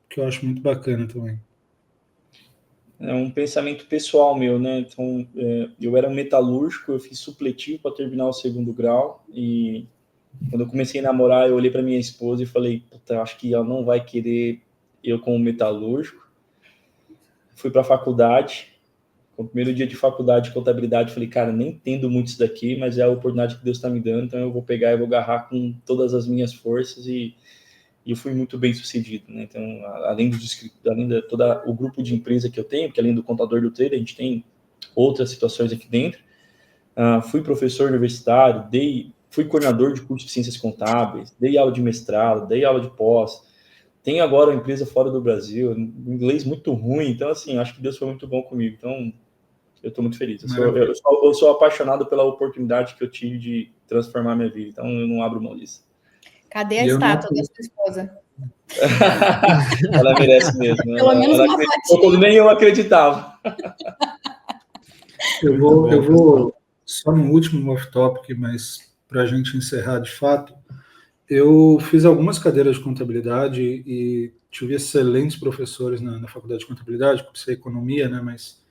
que eu acho muito bacana também. É um pensamento pessoal meu, né? Então, eu era metalúrgico, eu fiz supletivo para terminar o 2º grau, e quando eu comecei a namorar, eu olhei para minha esposa e falei, puta, acho que ela não vai querer eu como metalúrgico. fui para a faculdade. No primeiro dia de faculdade de contabilidade, falei, cara, nem entendo muito isso daqui, mas é a oportunidade que Deus está me dando, então eu vou pegar e vou agarrar com todas as minhas forças e eu fui muito bem sucedido, né? Então, além de todo o grupo de empresa que eu tenho, porque além do contador do trader, a gente tem outras situações aqui dentro. Fui professor universitário, fui coordenador de curso de ciências contábeis, dei aula de mestrado, dei aula de pós, tenho agora uma empresa fora do Brasil, inglês muito ruim, então, assim, acho que Deus foi muito bom comigo, então, eu estou muito feliz. Eu sou apaixonado pela oportunidade que eu tive de transformar minha vida, então eu não abro mão disso. Cadê a estátua da sua esposa? Ela merece mesmo. Pelo menos uma fotinha. Quando nem eu acreditava. Eu vou só no último off-topic, mas para a gente encerrar de fato, eu fiz algumas cadeiras de contabilidade e tive excelentes professores na faculdade de contabilidade, cursei economia, né, mas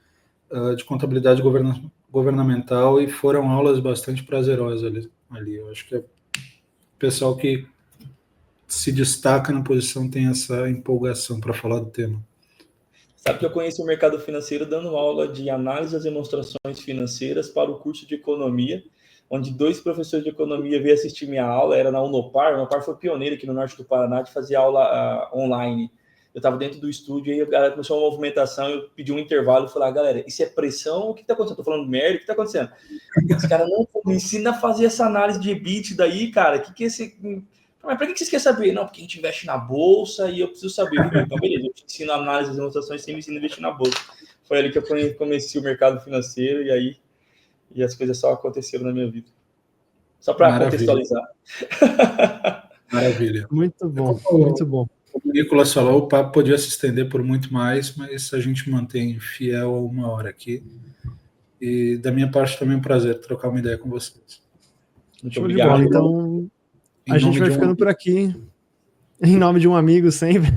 de contabilidade governamental, e foram aulas bastante prazerosas ali. Eu acho que o pessoal que se destaca na posição tem essa empolgação para falar do tema. Sabe que eu conheci o mercado financeiro dando aula de análise das demonstrações financeiras para o curso de economia, onde 2 professores de economia veio assistir minha aula, era na Unopar. A Unopar foi pioneira aqui no norte do Paraná de fazer aula online. Eu estava dentro do estúdio e a galera começou uma movimentação, eu pedi um intervalo e falei, galera, isso é pressão? O que está acontecendo? Estou falando merda, o que está acontecendo? Os caras, não, me ensina a fazer essa análise de EBIT daí, cara, que é esse... Mas para que vocês querem saber? Não, porque a gente investe na bolsa e eu preciso saber. Então, beleza, eu te ensino a análise das demonstrações, você me ensina a investir na bolsa. Foi ali que eu comecei o mercado financeiro e as coisas só aconteceram na minha vida. Só para contextualizar. Maravilha. Muito bom, muito bom. O Nicolas falou, o papo podia se estender por muito mais, mas a gente mantém fiel a 1 hora aqui. E da minha parte também é um prazer trocar uma ideia com vocês. Muito obrigado. Então, a gente vai ficando por aqui. Em nome de um amigo sempre.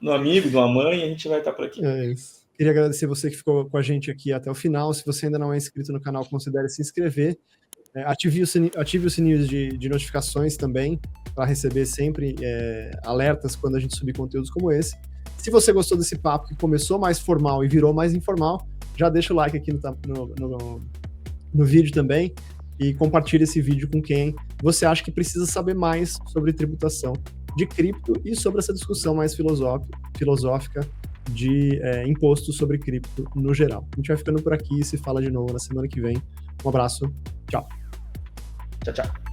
No amigo, de uma mãe, a gente vai estar por aqui. É isso. Queria agradecer você que ficou com a gente aqui até o final. Se você ainda não é inscrito no canal, considere se inscrever. Ative o sininho de notificações também, para receber sempre alertas quando a gente subir conteúdos como esse. Se você gostou desse papo que começou mais formal e virou mais informal, já deixa o like aqui no vídeo também e compartilha esse vídeo com quem você acha que precisa saber mais sobre tributação de cripto e sobre essa discussão mais filosófica de imposto sobre cripto no geral. A gente vai ficando por aqui e se fala de novo na semana que vem. Um abraço, tchau. Tchau, tchau.